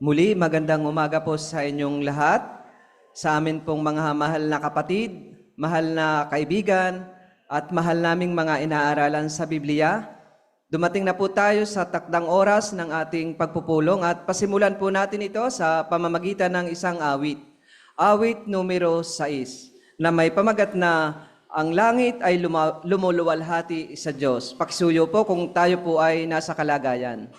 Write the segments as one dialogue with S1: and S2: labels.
S1: Muli, magandang umaga po sa inyong lahat, sa amin pong mga mahal na kapatid, mahal na kaibigan, at mahal naming mga inaaralan sa Biblia. Dumating na po tayo sa takdang oras ng ating pagpupulong at pasimulan po natin ito sa pamamagitan ng isang awit. Awit numero 6 na may pamagat na ang langit ay lumuluwalhati sa Diyos. Pakisuyo po kung tayo po ay nasa kalagayan.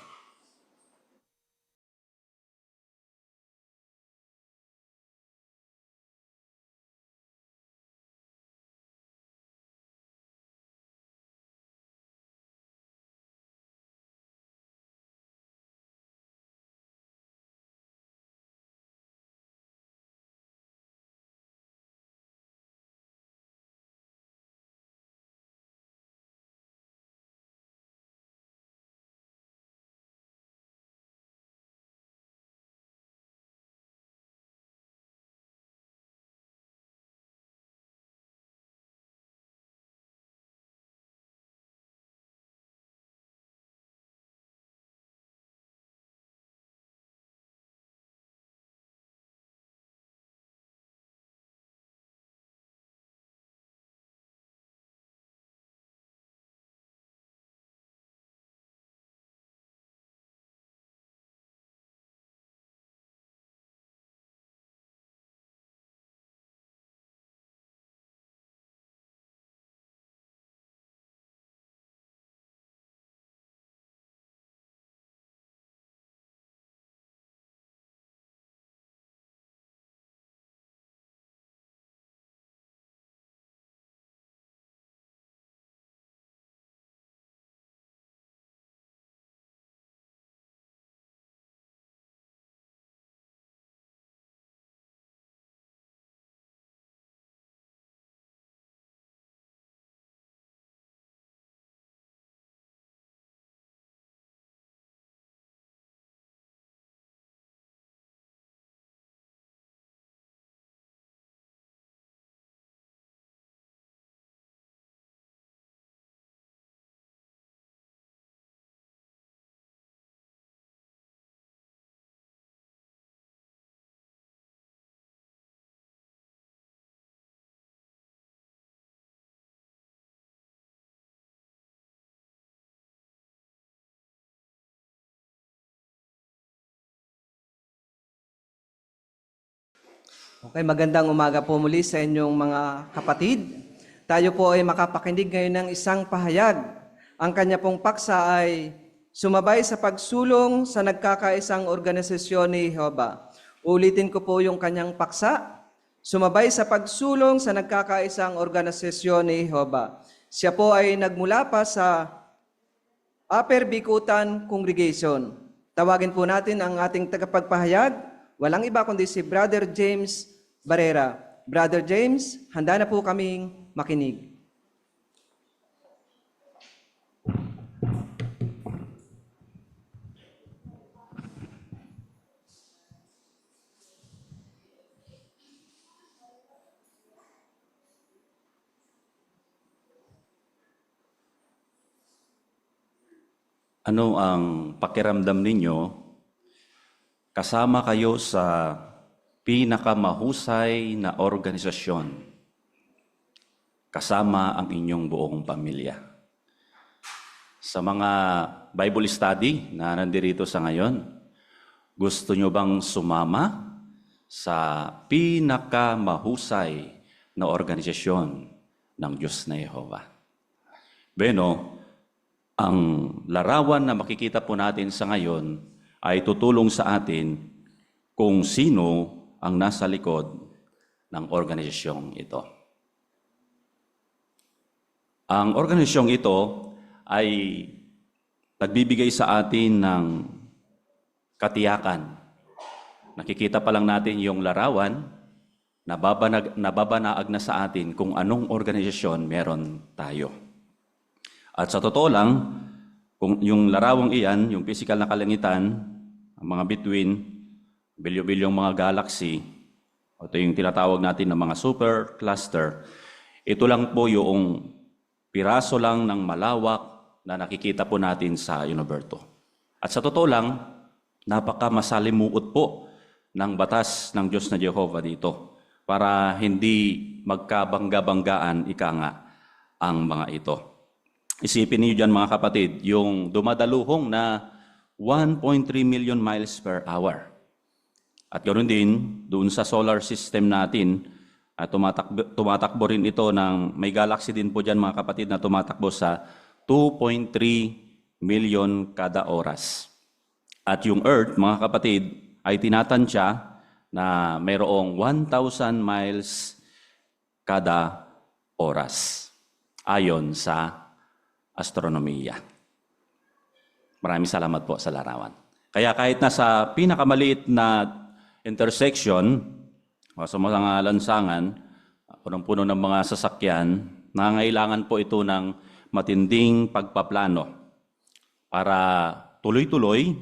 S1: Okay, magandang umaga po muli sa inyong mga kapatid. Tayo po ay makapakinig ngayon ng isang pahayag. Ang kanya pong paksa ay sumabay sa pagsulong sa nagkakaisang organisasyon ni Jehovah. Ulitin ko po yung kanyang paksa. Sumabay sa pagsulong sa nagkakaisang organisasyon ni Jehovah. Siya po ay nagmula pa sa Upper Bikutan Congregation. Tawagin po natin ang ating tagapagpahayag. Walang iba kundi si Brother James Barrera. Brother James, handa na po kaming makinig.
S2: Ano ang pakiramdam ninyo kasama kayo sa pinakamahusay na organisasyon, kasama ang inyong buong pamilya? Sa mga Bible study na nandirito sa ngayon, gusto nyo bang sumama sa pinakamahusay na organisasyon ng Diyos na Jehovah? Beno, ang larawan na makikita po natin sa ngayon ay tutulong sa atin kung sino ang nasa likod ng organisasyong ito. Ang organisasyong ito ay nagbibigay sa atin ng katiyakan. Nakikita pa lang natin yung larawan, nababanaag na sa atin kung anong organisasyon meron tayo. At sa totoo lang, kung yung larawang iyan, yung physical na kalangitan, ang mga bituin, bilyo-bilyong mga galaxy, ito yung tinatawag natin ng mga super cluster, ito lang po yung piraso lang ng malawak na nakikita po natin sa universo. At sa totoo lang, Napakamasalimuot po ng batas ng Diyos na Jehovah dito para hindi magkabangga-banggaan ika nga ang mga ito. Isipin niyo dyan mga kapatid, yung dumadaluhong na 1.3 million miles per hour. At ganoon din, doon sa solar system natin, tumatakbo rin ito ng, may galaxy din po dyan mga kapatid na tumatakbo sa 2.3 million kada oras. At yung Earth, mga kapatid, ay tinatansya na mayroong 1,000 miles kada oras ayon sa astronomiya. Maraming salamat po sa larawan. Kaya kahit nasa pinakamaliit na intersection, o sa mga lansangan, punong-puno ng mga sasakyan, nangangailangan po ito ng matinding pagpaplano para tuloy-tuloy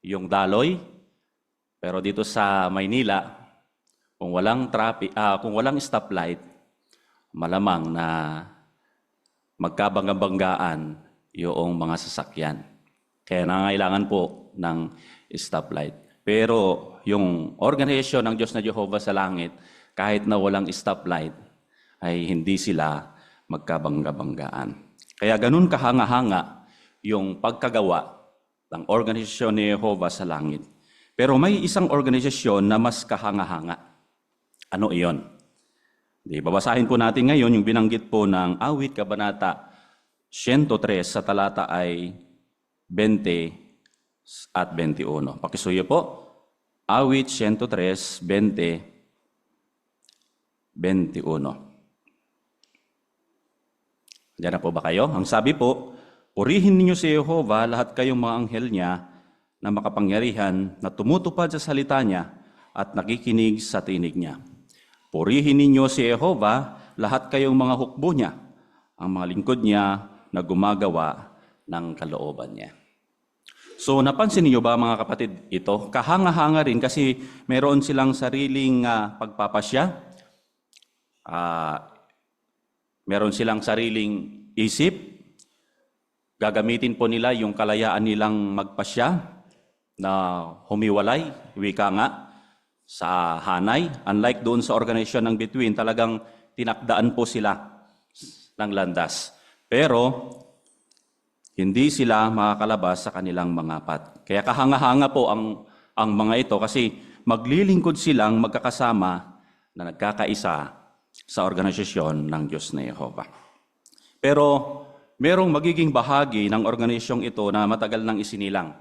S2: yung daloy. Pero dito sa Maynila, kung walang stoplight, malamang na magkabangga-banggaan yung mga sasakyan. Kaya nangangailangan po ng stoplight. Pero yung organisasyon ng Diyos na Jehovah sa langit, kahit na walang stoplight, ay hindi sila magkabangga-banggaan. Kaya ganun kahanga-hanga yung pagkagawa ng organisasyon ni Jehovah sa langit. Pero may isang organisasyon na mas kahanga-hanga. Ano iyon? Babasahin po natin ngayon yung binanggit po ng Awit Kabanata 103 sa talata ay 20 at 21. Pakisuyo po. Awit 103, 20, 21. Diyan na po ba kayo? Ang sabi po, purihin ninyo si Jehovah, lahat kayong mga anghel niya na makapangyarihan na tumutupad sa salita niya at nakikinig sa tinig niya. Purihin ninyo si Jehovah, lahat kayong mga hukbo niya, ang mga lingkod niya na gumagawa ng kalooban niya. So napansin niyo ba mga kapatid ito? Kahanga-hanga rin kasi meron silang sariling pagpapasya. Meron silang sariling isip. Gagamitin po nila yung kalayaan nilang magpasya na humiwalay, wika nga, sa hanay. Unlike doon sa organisasyon ng Bituin, talagang tinakdaan po sila ng landas. Pero hindi sila makakalabas sa kanilang mga pat. Kaya kahanga-hanga po ang mga ito kasi maglilingkod silang magkakasama na nagkakaisa sa organisasyon ng Diyos na Jehovah. Pero merong magiging bahagi ng organisasyong ito na matagal nang isinilang.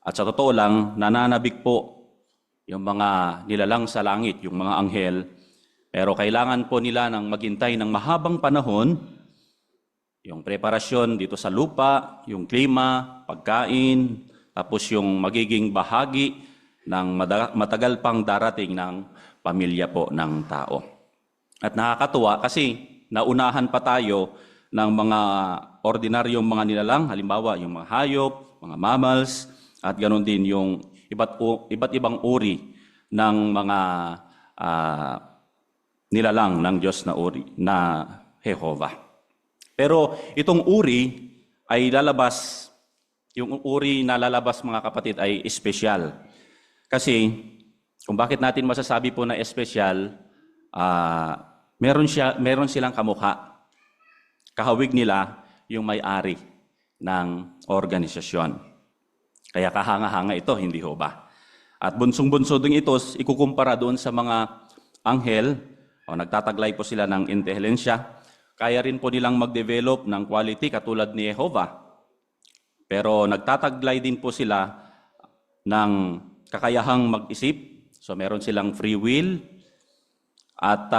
S2: At sa totoo lang, nananabik po yung mga nilalang sa langit, yung mga anghel. Pero kailangan po nila ng maghintay ng mahabang panahon, yung preparasyon dito sa lupa, yung klima, pagkain, tapos yung magiging bahagi ng matagal pang darating ng pamilya po ng tao. At nakakatuwa kasi naunahan pa tayo ng mga ordinaryong mga nilalang, halimbawa yung mga hayop, mga mammals, at ganoon din yung iba't ibang uri ng mga nilalang ng Diyos na uri na Jehovah. Pero itong uri ay lalabas, yung uri na lalabas mga kapatid ay espesyal. Kasi kung bakit natin masasabi po na espesyal, meron silang kamukha. Kahawig nila yung may-ari ng organisasyon. Kaya kahanga-hanga ito, hindi ho ba? At bunsong-bunso din ito, ikukumpara doon sa mga anghel, o nagtataglay po sila ng intelihensya. Kaya rin po nilang mag-develop ng quality katulad ni Jehovah. Pero nagtataglay din po sila ng kakayahang mag-isip. So meron silang free will at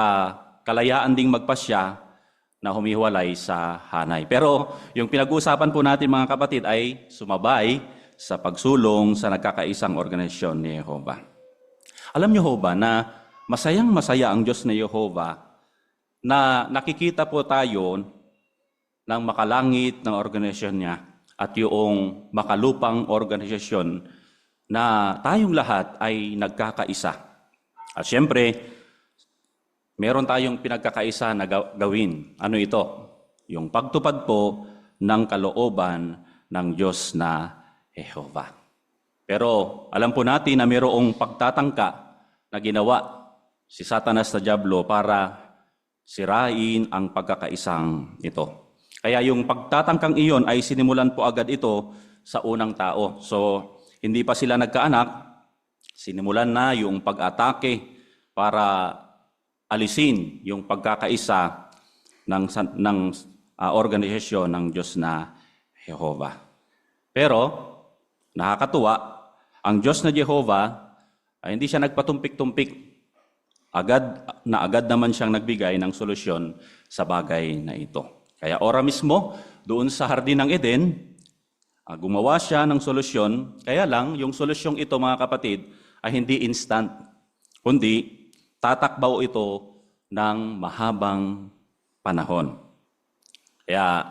S2: kalayaan ding magpasya na humiwalay sa hanay. Pero yung pinag-uusapan po natin mga kapatid ay sumabay sa pagsulong sa nagkakaisang organisasyon ni Jehovah. Alam niyo ho ba na masayang-masaya ang Diyos ni Jehovah na nakikita po tayo ng makalangit ng organisasyon niya at yung makalupang organisasyon na tayong lahat ay nagkakaisa. At siyempre, meron tayong pinagkakaisa na gawin. Ano ito? Yung pagtupad po ng kalooban ng Diyos na Jehovah. Pero alam po natin na mayroong pagtatangka na ginawa si Satanas na Diablo para sirain ang pagkakaisang ito. Kaya yung pagtatangkang iyon ay sinimulan po agad ito sa unang tao. So, hindi pa sila nagkaanak, sinimulan na yung pag-atake para alisin yung pagkakaisa ng organisasyon ng Diyos na Jehovah. Pero, nakakatuwa, ang Diyos na Jehovah ay hindi siya nagpatumpik-tumpik. Agad naman siyang nagbigay ng solusyon sa bagay na ito. Kaya ora mismo, doon sa Hardin ng Eden, gumawa siya ng solusyon. Kaya lang, yung solusyong ito mga kapatid ay hindi instant, kundi tatakbaw ito ng mahabang panahon. Kaya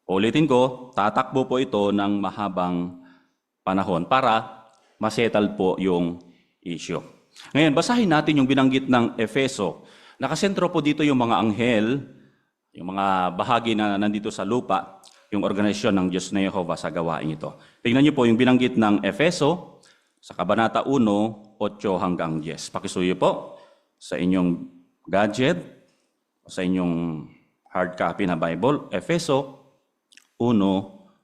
S2: ulitin ko, tatakbo po ito ng mahabang panahon para masettle po yung issue. Ngayon, basahin natin yung binanggit ng Efeso. Nakasentro po dito yung mga anghel, yung mga bahagi na nandito sa lupa, yung organisasyon ng Diyos na Jehovah sa gawain ito. Tingnan niyo po yung binanggit ng Efeso sa Kabanata 1, 8 hanggang 10. Pakisuyo po sa inyong gadget, sa inyong hard copy na Bible, Efeso 1,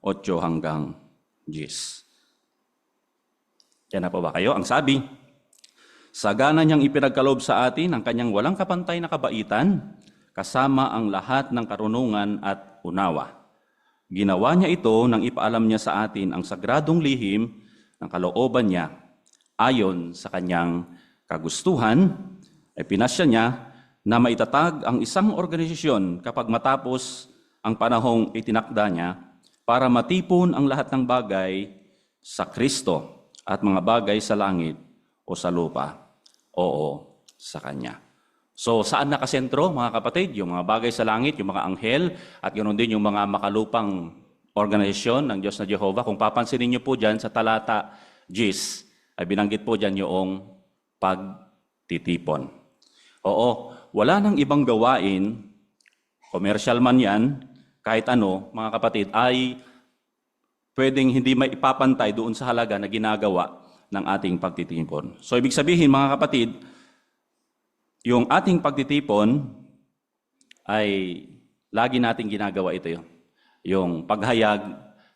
S2: 8 hanggang 10. Yan na po ba kayo? Ang sabi, sagana niyang ipinagkaloob sa atin ang kanyang walang kapantay na kabaitan, kasama ang lahat ng karunungan at unawa. Ginawa niya ito nang ipaalam niya sa atin ang sagradong lihim ng kalooban niya. Ayon sa kanyang kagustuhan, ay pinasya niya na maitatag ang isang organisasyon kapag matapos ang panahong itinakda niya para matipon ang lahat ng bagay sa Kristo at mga bagay sa langit o sa lupa. Oo, sa Kanya. So, saan nakasentro, mga kapatid? Yung mga bagay sa langit, yung mga anghel, at ganoon din yung mga makalupang organisasyon ng Diyos na Jehovah. Kung papansinin niyo po dyan sa talata 10, ay binanggit po dyan yung pagtitipon. Oo, wala nang ibang gawain, commercial man yan, kahit ano, mga kapatid, ay pwedeng hindi maipapantay doon sa halaga na ginagawa ng ating pagtitipon. So, ibig sabihin, mga kapatid, yung ating pagtitipon ay lagi nating ginagawa ito yun. Yung paghayag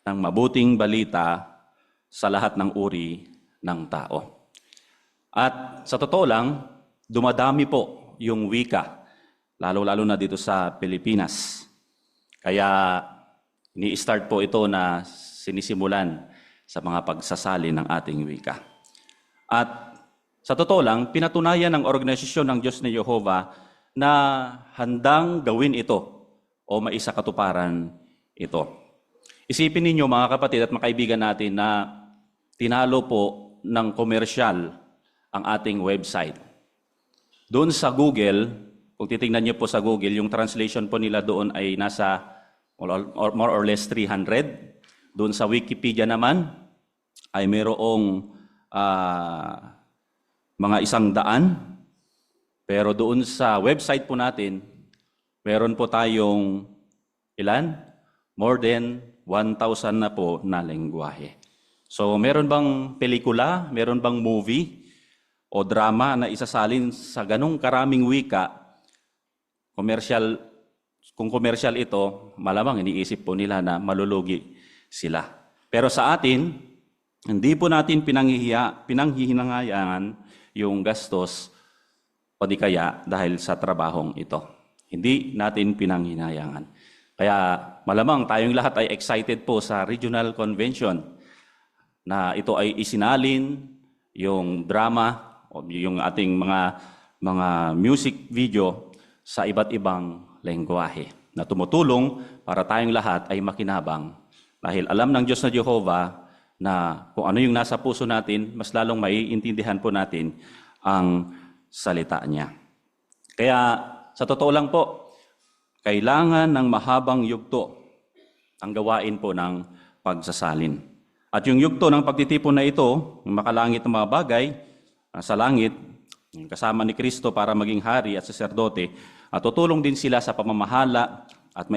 S2: ng mabuting balita sa lahat ng uri ng tao. At sa totoo lang, dumadami po yung wika, lalo-lalo na dito sa Pilipinas. Kaya ni-start po ito na sinisimulan sa mga pagsasali ng ating wika. At sa totoo lang, pinatunayan ng organisasyon ng Diyos na Jehovah na handang gawin ito o maisakatuparan ito. Isipin ninyo mga kapatid at mga kaibigan natin na tinalo po ng komersyal ang ating website. Doon sa Google, kung titingnan niyo po sa Google, yung translation po nila doon ay nasa more or less 300. Doon sa Wikipedia naman ay mayroong mga 100. Pero doon sa website po natin, meron po tayong ilan? More than 1,000 na po na lengguwahe. So meron bang pelikula, meron bang movie o drama na isasalin sa ganong karaming wika, kung commercial ito, malamang iniisip po nila na malulugi sila. Pero sa atin, hindi po natin pinanghihinangayan yung gastos o di kaya dahil sa trabahong ito. Hindi natin pinanghinayangan. Kaya malamang tayong lahat ay excited po sa regional convention na ito ay isinalin yung drama o yung ating mga music video sa iba't ibang lengguwahe na tumutulong para tayong lahat ay makinabang dahil alam ng Diyos na Jehovah na kung ano yung nasa puso natin, mas lalong maiintindihan po natin ang salita niya. Kaya sa totoo lang po, kailangan ng mahabang yugto ang gawain po ng pagsasalin. At yung yugto ng pagtitipon na ito, yung makalangit ng mga bagay sa langit, kasama ni Kristo para maging hari at saserdote, at tutulong din sila sa pamamahala at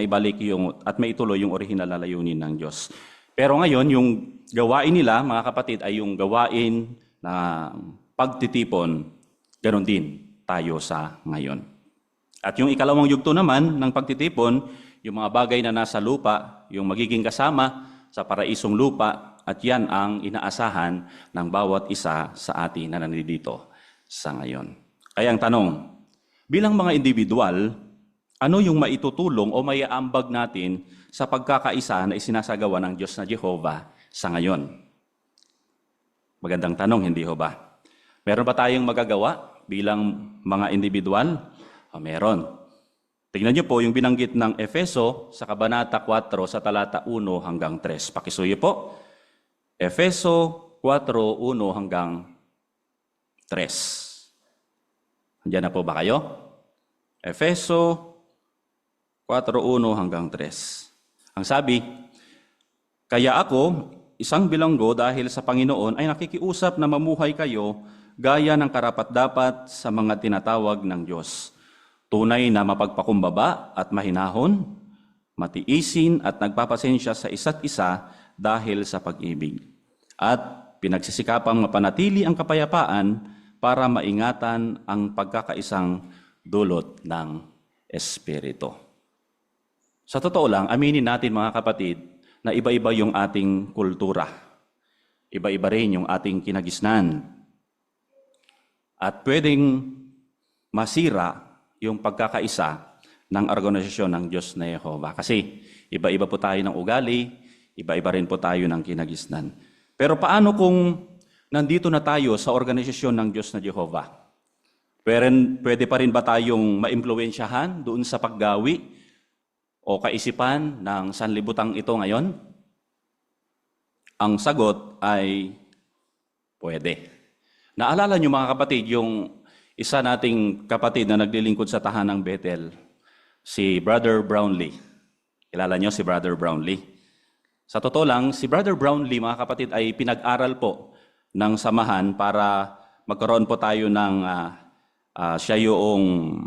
S2: maituloy yung orihinal na layunin ng Diyos. Pero ngayon, yung gawain nila, mga kapatid, ay yung gawain na pagtitipon, ganon din tayo sa ngayon. At yung ikalawang yugto naman ng pagtitipon, yung mga bagay na nasa lupa, yung magiging kasama sa paraisong lupa, at yan ang inaasahan ng bawat isa sa atin na nandito sa ngayon. Kaya ang tanong, bilang mga individual, ano yung maitutulong o maiaambag natin sa pagkakaisa na isinasagawa ng Diyos na Jehovah sa ngayon? Magandang tanong, hindi ho ba? Meron ba tayong magagawa bilang mga individual? Meron. Tingnan niyo po yung binanggit ng Efeso sa Kabanata 4 sa talata 1 hanggang 3. Pakisuyo po. Efeso 4, 1 hanggang 3. Andiyan na po ba kayo? Efeso 4:1 hanggang 3. Ang sabi, kaya ako, isang bilanggo dahil sa Panginoon, ay nakikiusap na mamuhay kayo gaya ng karapat-dapat sa mga tinatawag ng Diyos. Tunay na mapagpakumbaba at mahinahon, matiisin at nagpapasensya sa isa't isa dahil sa pag-ibig. At pinagsisikapang mapanatili ang kapayapaan para maingatan ang pagkakaisang dulot ng Espiritu. Sa totoo lang, aminin natin mga kapatid na iba-iba yung ating kultura. Iba-iba rin yung ating kinagisnan. At pwedeng masira yung pagkakaisa ng organisasyon ng Diyos na Jehovah. Kasi iba-iba po tayo ng ugali, iba-iba rin po tayo ng kinagisnan. Pero paano kung nandito na tayo sa organisasyon ng Diyos na Jehovah? Pwede pa rin ba tayong maimpluwensyahan doon sa paggawi o kaisipan ng sanlibutang ito ngayon? Ang sagot ay pwede. Naalala niyo mga kapatid, yung isa nating kapatid na naglilingkod sa tahanang Bethel, si Brother Brownlee. Kilala niyo si Brother Brownlee? Sa totoo lang, si Brother Brownlee, mga kapatid, ay pinag-aral po ng samahan para magkaroon po tayo ng siya yung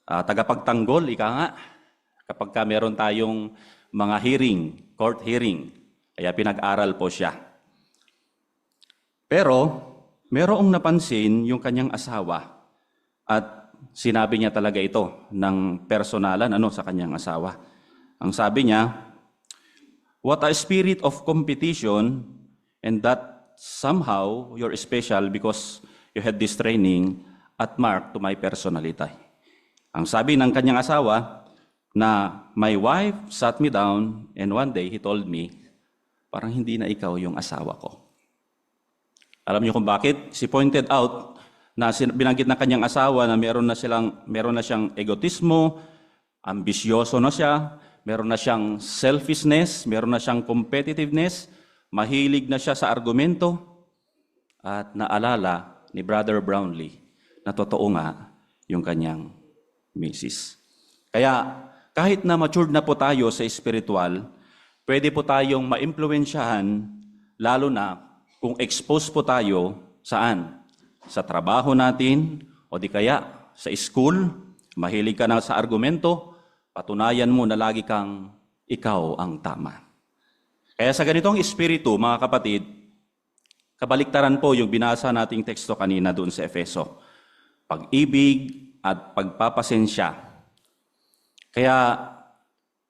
S2: tagapagtanggol, ika nga, kapag meron tayong mga hearing, court hearing. Kaya pinag-aral po siya. Pero, merong napansin yung kanyang asawa at sinabi niya talaga ito ng personalan sa kanyang asawa. Ang sabi niya, what a spirit of competition, and that somehow you're special because you had this training at mark to my personality. Ang sabi ng kanyang asawa, na my wife sat me down and one day he told me, parang hindi na ikaw yung asawa ko. Alam niyo kung bakit? She pointed out na binanggit ng kanyang asawa na meron na siyang egotismo, ambisyoso na siya, meron na siyang selfishness, meron na siyang competitiveness, mahilig na siya sa argumento, at naalala ni Brother Brownlee na totoo nga yung kanyang misis. Kaya kahit na matured na po tayo sa spiritual, pwede po tayong maimpluwensyahan, lalo na kung exposed po tayo saan? Sa trabaho natin, o di kaya sa school, mahilig ka na sa argumento, patunayan mo na lagi kang ikaw ang tama. Kaya sa ganitong espiritu, mga kapatid, kabaliktaran po yung binasa nating teksto kanina doon sa Efeso. Pag-ibig at pagpapasensya. Kaya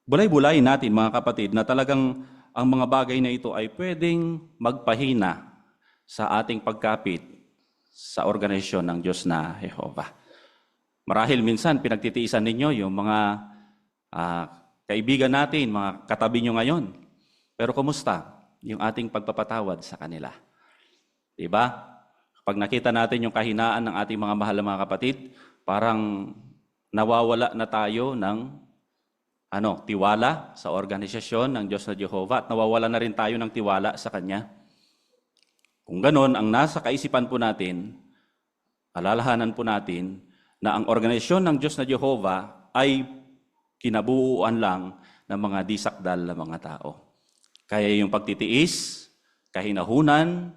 S2: bulay-bulay natin mga kapatid na talagang ang mga bagay na ito ay pwedeng magpahina sa ating pagkapit sa organisasyon ng Diyos na Jehovah. Marahil minsan pinagtitiisan ninyo yung mga kaibigan natin, mga katabi nyo ngayon. Pero kumusta yung ating pagpapatawad sa kanila? Diba? Kapag nakita natin yung kahinaan ng ating mga mahal na mga kapatid, parang nawawala na tayo ng tiwala sa organisasyon ng Diyos na Jehovah at nawawala na rin tayo ng tiwala sa Kanya. Kung ganon, ang nasa kaisipan po natin, alalahanan po natin na ang organisasyon ng Diyos na Jehovah ay kinabuuan lang ng mga disakdal na mga tao. Kaya yung pagtitiis, kahinahunan,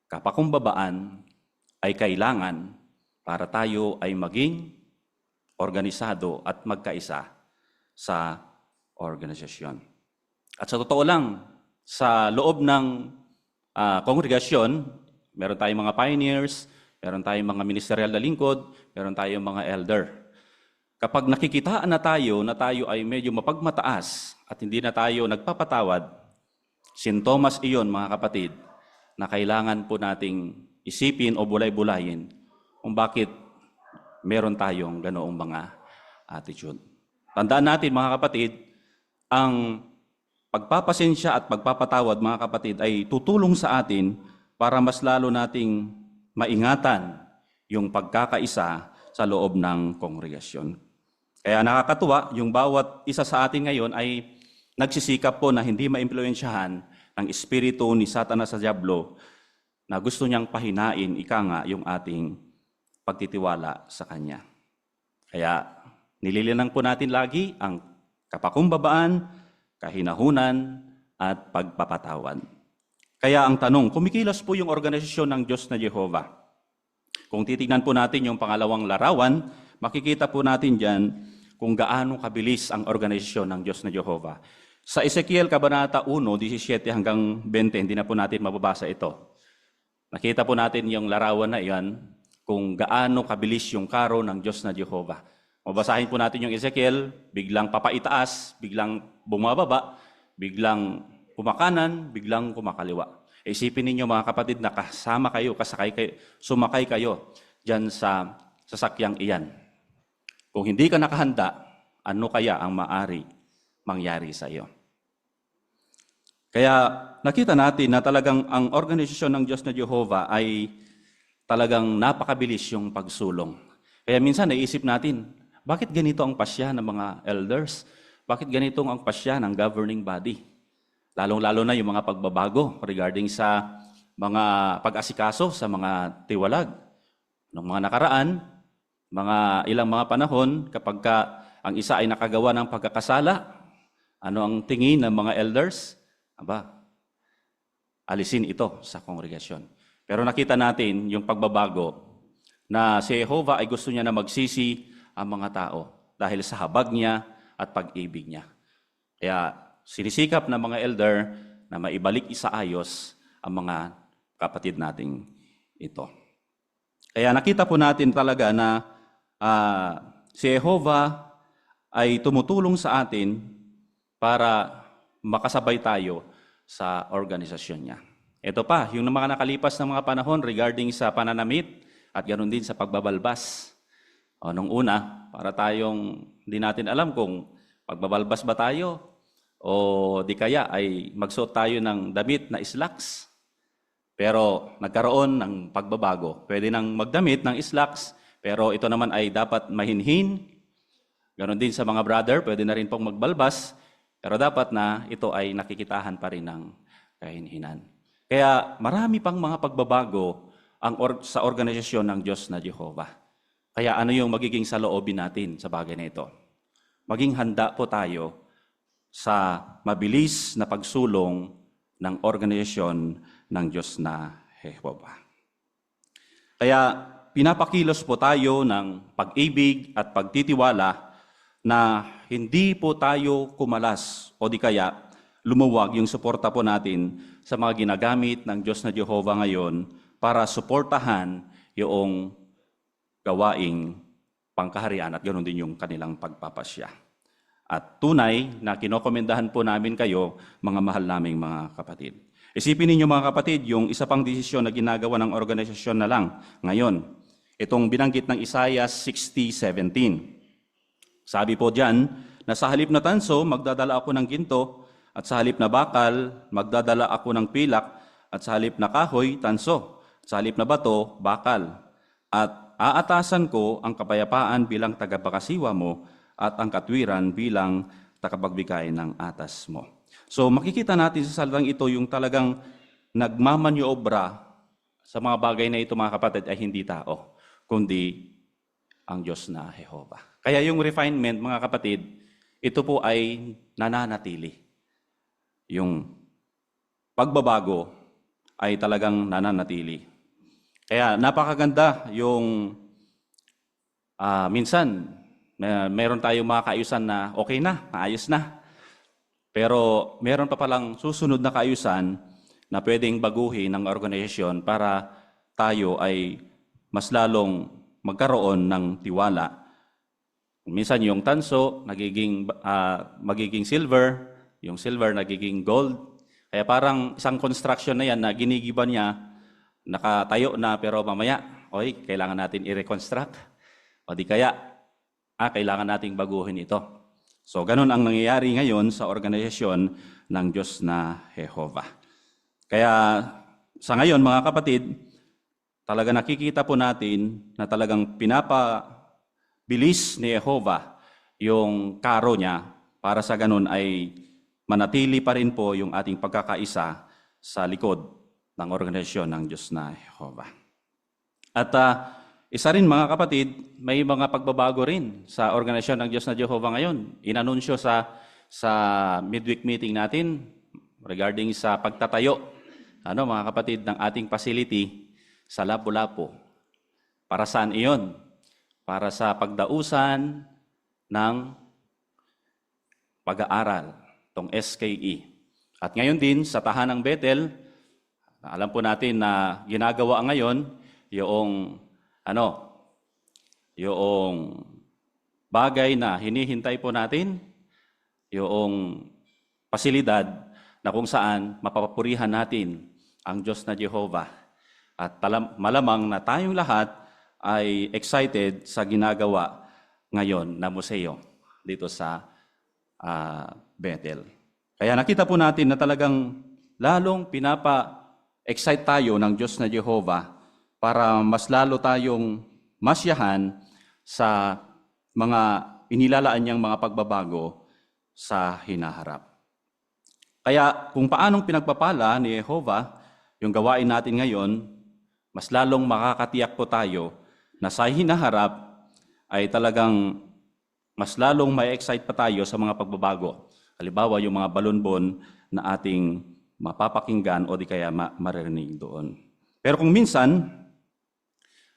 S2: kapakumbabaan ay kailangan para tayo ay maging organisado at magkaisa sa organisasyon. At sa totoo lang, sa loob ng kongregasyon, meron tayong mga pioneers, meron tayong mga ministerial na lingkod, meron tayong mga elder. Kapag nakikitaan na tayo ay medyo mapagmataas at hindi na tayo nagpapatawad, sintomas iyon mga kapatid, na kailangan po nating isipin o bulay-bulayin kung bakit meron tayong ganoong mga attitude. Tandaan natin mga kapatid, ang pagpapasensya at pagpapatawad mga kapatid ay tutulong sa atin para mas lalo nating maingatan yung pagkakaisa sa loob ng kongregasyon. Kaya nakakatuwa, yung bawat isa sa atin ngayon ay nagsisikap po na hindi maimpluwensyahan ng espiritu ni Satanas sa Diablo na gusto niyang pahinain, yung ating pagtitiwala sa Kanya. Kaya nililinang po natin lagi ang kapakumbabaan, kahinahunan, at pagpapatawad. Kaya ang tanong, kumikilos po yung organisasyon ng Diyos na Jehovah. Kung titignan po natin yung pangalawang larawan, makikita po natin dyan kung gaano kabilis ang organisasyon ng Diyos na Jehovah. Sa Ezekiel Kabanata 1, 17 hanggang 20, hindi na po natin mababasa ito. Nakita po natin yung larawan na iyan, kung gaano kabilis yung karo ng Diyos na Jehovah. Mabasahin po natin yung Ezekiel, biglang papaitaas, biglang bumababa, biglang kumakanan, biglang kumakaliwa. Isipin ninyo mga kapatid na kasama kayo, sumakay kayo dyan sa sasakyang iyan. Kung hindi ka nakahanda, ano kaya ang maari mangyari sa iyo? Kaya nakita natin na talagang ang organisasyon ng Diyos na Jehovah ay talagang napakabilis yung pagsulong. Kaya minsan naisip natin, bakit ganito ang pasya ng mga elders? Bakit ganito ang pasya ng governing body? Lalong-lalo na yung mga pagbabago regarding sa mga pag-asikaso sa mga tiwalag. Noong mga nakaraan, ilang mga panahon, kapag ang isa ay nakagawa ng pagkakasala, ano ang tingin ng mga elders? Alisin ito sa kongregasyon. Pero nakita natin yung pagbabago na si Jehovah ay gusto niya na magsisi ang mga tao dahil sa habag niya at pag-ibig niya. Kaya sinisikap ng mga elder na maibalik isaayos ang mga kapatid nating ito. Kaya nakita po natin talaga na si Jehovah ay tumutulong sa atin para makasabay tayo sa organisasyon niya. Ito pa, yung mga nakalipas na mga panahon regarding sa pananamit at ganoon din sa pagbabalbas. Nung una, para tayong hindi natin alam kung pagbabalbas ba tayo o di kaya ay magsuot tayo ng damit na slacks. Pero nagkaroon ng pagbabago. Pwede nang magdamit ng slacks, pero ito naman ay dapat mahinhin. Ganon din sa mga brother, pwede na rin pong magbalbas, pero dapat na ito ay nakikitahan pa rin ng kahinhinan. Kaya marami pang mga pagbabago sa organisasyon ng Diyos na Jehovah. Kaya ano yung magiging saloobin natin sa bagay na ito? Maging handa po tayo sa mabilis na pagsulong ng organisasyon ng Diyos na Jehovah. Kaya pinapakilos po tayo ng pag-ibig at pagtitiwala na hindi po tayo kumalas o di kaya lumuwag yung suporta po natin sa mga ginagamit ng Diyos na Jehovah ngayon para suportahan yung gawaing pangkaharian at ganoon din yung kanilang pagpapasya. At tunay na kinokomendahan po namin kayo, mga mahal naming mga kapatid. Isipin ninyo mga kapatid, yung isa pang desisyon na ginagawa ng organisasyon na lang ngayon, itong binanggit ng Isaiah 60:17. Sabi po diyan, na sa halip na tanso, magdadala ako ng ginto, at sa halip na bakal, magdadala ako ng pilak, at sa halip na kahoy, tanso, sa halip na bato, bakal. At aatasan ko ang kapayapaan bilang tagapagkasiwa mo, at ang katwiran bilang tagapagbigay ng atas mo. So makikita natin sa salitang ito yung talagang nagmamanyobra sa mga bagay na ito mga kapatid ay hindi tao, kundi ang Diyos na Jehovah. Kaya yung refinement mga kapatid, ito po ay nananatili. Yung pagbabago ay talagang nananatili. Kaya napakaganda yung minsan meron tayong mga kaayusan na okay na, maayos na. Pero meron pa palang susunod na kaayusan na pwedeng baguhin ng organisasyon para tayo ay mas lalong magkaroon ng tiwala. Minsan yung tanso magiging silver, yung silver nagiging gold. Kaya parang isang construction na yan na ginigiba niya, nakatayo na pero mamaya, kailangan natin i-reconstruct. O di kaya, kailangan nating baguhin ito. So, ganun ang nangyayari ngayon sa organisasyon ng Diyos na Jehovah. Kaya sa ngayon, mga kapatid, talaga nakikita po natin na talagang pinapabilis ni Jehovah yung karo niya para sa ganun ay manatili pa rin po yung ating pagkakaisa sa likod ng organisasyon ng Diyos na Jehovah. At isa rin mga kapatid, may mga pagbabago rin sa organisasyon ng Diyos na Jehovah ngayon. Inanunsyo sa midweek meeting natin regarding sa pagtatayo, mga kapatid, ng ating facility sa Lapu-Lapu. Para saan iyon? Para sa pagdausan ng pag-aaral, itong SKE. At ngayon din sa Tahanang Bethel, alam po natin na ginagawa ngayon yung bagay na hinihintay po natin, yung pasilidad na kung saan mapapurihan natin ang Diyos na Jehovah. At malamang na tayong lahat ay excited sa ginagawa ngayon na museo dito sa Bethel. Kaya nakita po natin na talagang lalong pinapa-excite tayo ng Diyos na Jehovah para mas lalo tayong masyahan sa mga inilalaan niyang mga pagbabago sa hinaharap. Kaya kung paanong pinagpapala ni Jehovah yung gawain natin ngayon, mas lalong makakatiyak po tayo na sa hinaharap ay talagang mas lalong may excite pa tayo sa mga pagbabago. Halimbawa, yung mga balonbon na ating mapapakinggan o di kaya maririnig doon. Pero kung minsan,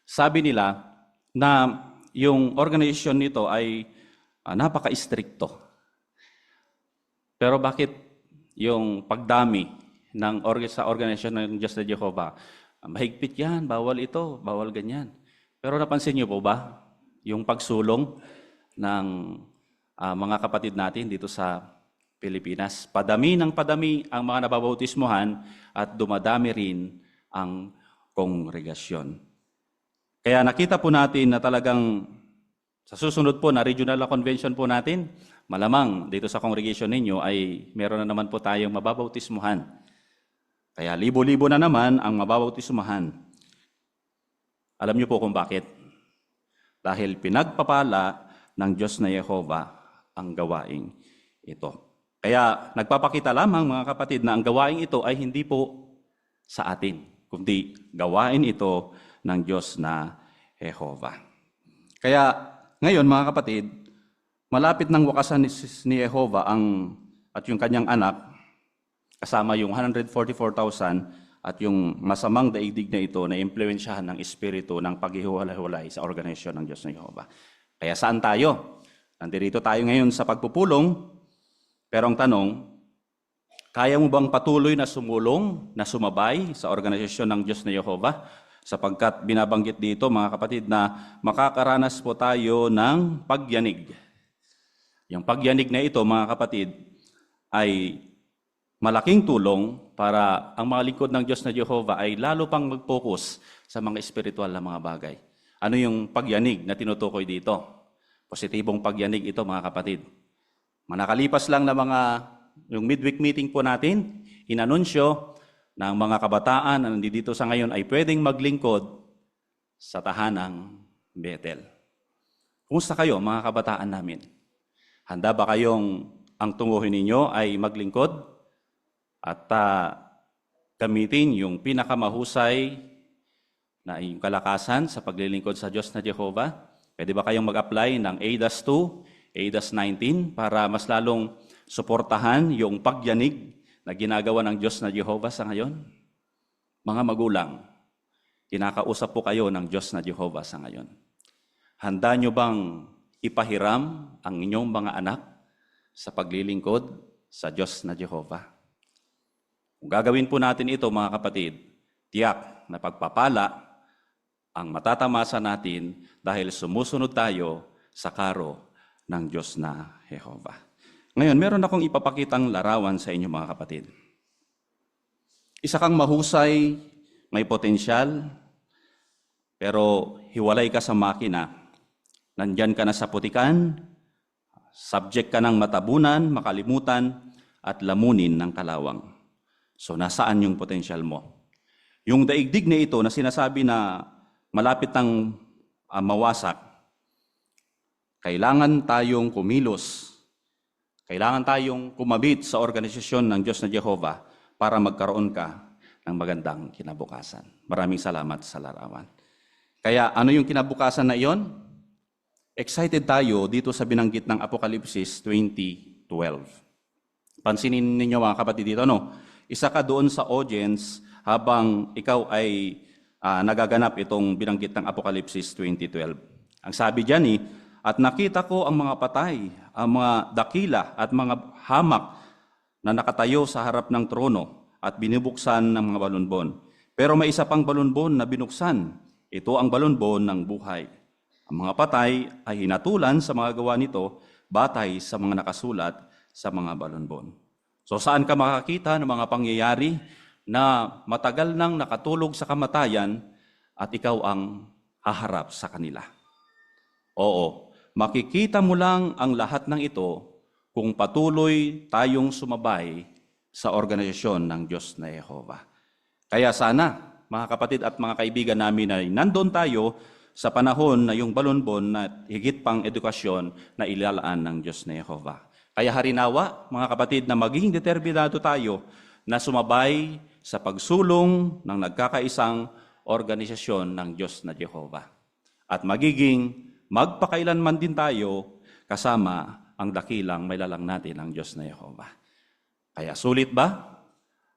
S2: sabi nila na yung organisasyon nito ay napaka-istrikto. Pero bakit yung pagdami sa organisasyon ng Diyos na Jehovah, mahigpit yan, bawal ito, bawal ganyan. Pero napansin niyo po ba yung pagsulong ng mga kapatid natin dito sa Pilipinas? Padami ng padami ang mga nababautismuhan at dumadami rin ang kongregasyon. Kaya nakita po natin na talagang sa susunod po na regional convention po natin, malamang dito sa congregation ninyo ay meron na naman po tayong mababautismuhan. Kaya libo-libo na naman ang mababautismuhan. Alam niyo po kung bakit? Dahil pinagpapala ng Diyos na Jehovah ang gawaing ito. Kaya nagpapakita lamang mga kapatid na ang gawaing ito ay hindi po sa atin, kundi gawain ito ng Diyos na Jehovah. Kaya ngayon mga kapatid, malapit ng wakasan ni Jehovah at yung kanyang anak, kasama yung 144,000 at yung masamang daigdig na ito na impluwensyahan ng espiritu ng paghihiwalay sa organisasyon ng Diyos na Jehovah. Kaya saan tayo? Nandito tayo ngayon sa pagpupulong, pero ang tanong, kaya mo bang patuloy na sumulong, na sumabay sa organisasyon ng Diyos na Jehovah? Sapagkat binabanggit dito mga kapatid na makakaranas po tayo ng pagyanig. Yung pagyanig na ito mga kapatid ay malaking tulong para ang mga lingkod ng Diyos na Jehovah ay lalo pang mag-focus sa mga espiritual na mga bagay. Ano yung pagyanig na tinutukoy dito? Positibong pagyanig ito mga kapatid. Manakalipas lang na yung midweek meeting po natin, inanunsyo ng mga kabataan na nandito sa ngayon ay pwedeng maglingkod sa Tahanang Bethel. Kumusta kayo mga kabataan namin? Handa ba kayong ang tunguhin ninyo ay maglingkod at gamitin yung pinakamahusay na yung kalakasan sa paglilingkod sa Diyos na Jehovah? Pwede ba kayong mag-apply ng ADAS 2, ADAS 19 para mas lalong suportahan yung pagyanig na ginagawa ng Diyos na Jehovah sa ngayon? Mga magulang, kinakausap po kayo ng Diyos na Jehovah sa ngayon. Handa nyo bang ipahiram ang inyong mga anak sa paglilingkod sa Diyos na Jehovah. Kung gagawin po natin ito, mga kapatid, tiyak na pagpapala ang matatamasa natin dahil sumusunod tayo sa karo ng Diyos na Jehovah. Ngayon, meron akong ipapakitang larawan sa inyo, mga kapatid. Isa kang mahusay, may potensyal, pero hiwalay ka sa makina. Nandyan ka na sa putikan, subject ka ng matabunan, makalimutan, at lamunin ng kalawang. So, nasaan yung potensyal mo? Yung daigdig na ito na sinasabi na malapit ng mawasak, kailangan tayong kumilos, kailangan tayong kumabit sa organisasyon ng Diyos na Jehovah para magkaroon ka ng magandang kinabukasan. Maraming salamat sa larawan. Kaya ano yung kinabukasan na iyon? Excited tayo dito sa binanggit ng Apokalipsis 20:12. Pansinin ninyo mga kapatid dito, no? Isa ka doon sa audience habang ikaw ay nagaganap itong binanggit ng Apokalipsis 20:12. Ang sabi diyan at nakita ko ang mga patay, ang mga dakila at mga hamak na nakatayo sa harap ng trono at binubuksan ng mga balunbon. Pero may isa pang balunbon na binuksan. Ito ang balunbon ng buhay. Ang mga patay ay hinatulan sa mga gawa nito batay sa mga nakasulat sa mga balunbon. So saan ka makakita ng mga pangyayari na matagal nang nakatulog sa kamatayan at ikaw ang haharap sa kanila? Oo, makikita mo lang ang lahat ng ito kung patuloy tayong sumabay sa organisasyon ng Diyos na Jehovah. Kaya sana, mga kapatid at mga kaibigan namin ay nandun tayo sa panahon na yung balunbon na higit pang edukasyon na ilalaan ng Diyos na Jehovah. Kaya harinawa, mga kapatid, na maging determinado tayo na sumabay sa pagsulong ng nagkakaisang organisasyon ng Diyos na Jehovah. At magiging magpakailanman din tayo kasama ang dakilang mailalang natin ng Diyos na Jehovah. Kaya sulit ba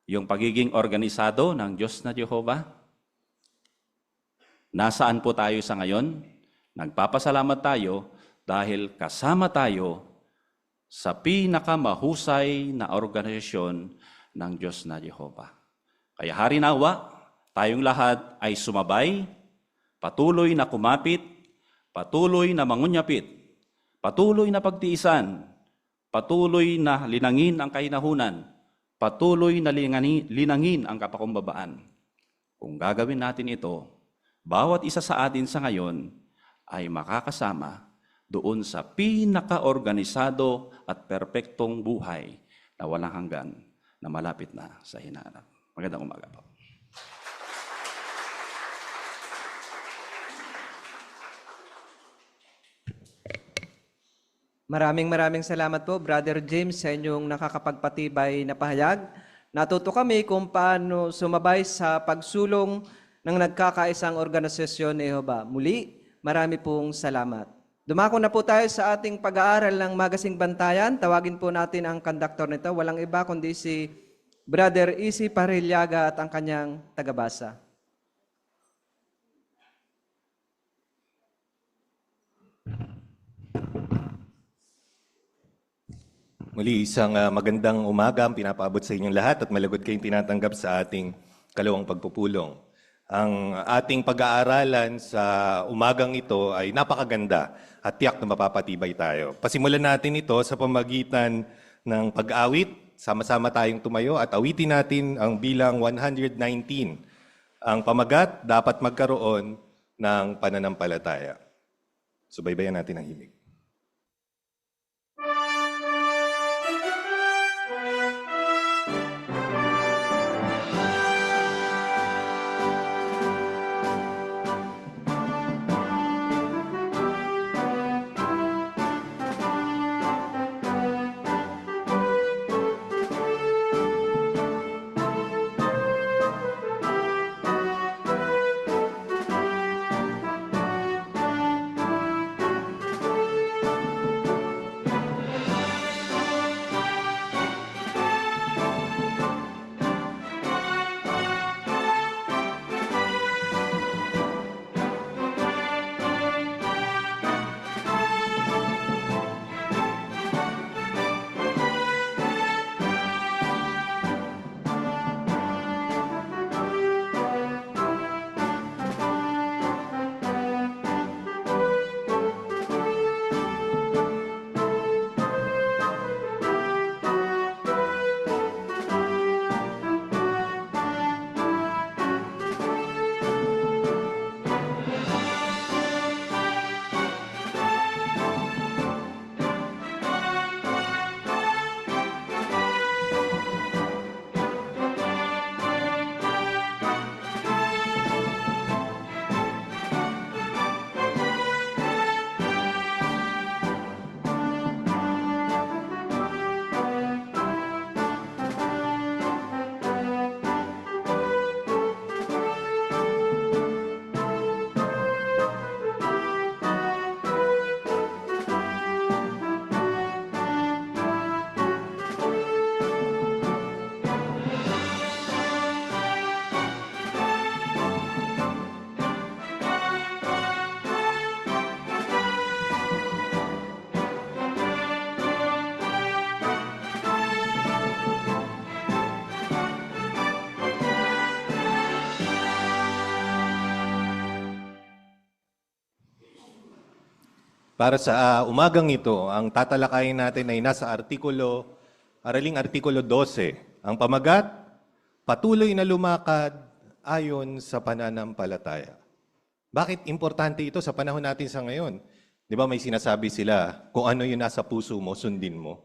S2: yung pagiging organisado ng Diyos na Jehovah? Nasaan po tayo sa ngayon? Nagpapasalamat tayo dahil kasama tayo sa pinakamahusay na organisasyon ng Diyos na Jehovah. Kaya harinawa, tayong lahat ay sumabay, patuloy na kumapit, patuloy na mangunyapit, patuloy na pagtiisan, patuloy na linangin ang kahinahunan, patuloy na linangin ang kapakumbabaan. Kung gagawin natin ito, bawat isa sa atin sa ngayon ay makakasama doon sa pinaka-organisado at perpektong buhay na walang hanggan na malapit na sa hinaharap. Magandang umaga po.
S1: Maraming salamat po, Brother James, sa inyong nakakapagpatibay na pahayag. Natuto kami kung paano sumabay sa pagsulong ng nagkakaisang organisasyon ni Jehovah. Muli, marami pong salamat. Dumako na po tayo sa ating pag-aaral ng Magasing Bantayan. Tawagin po natin ang konduktor nito. Walang iba kundi si Brother Isi Parilyaga at ang kanyang tagabasa.
S3: Muli, isang magandang umaga ang pinapaabot sa inyong lahat at malagod kayong tinatanggap sa ating kalawang pagpupulong. Ang ating pag-aaralan sa umagang ito ay napakaganda at tiyak na mapapatibay tayo. Pasimulan natin ito sa pamagitan ng pag-awit. Sama-sama tayong tumayo at awitin natin ang bilang 119. Ang pamagat, dapat magkaroon ng pananampalataya. Subaybayan natin ang himig. Para sa umagang ito, ang tatalakayin natin ay nasa Araling Artikulo 12. Ang pamagat, patuloy na lumakad ayon sa pananampalataya. Bakit importante ito sa panahon natin sa ngayon? Di ba may sinasabi sila, kung ano yung nasa puso mo, sundin mo.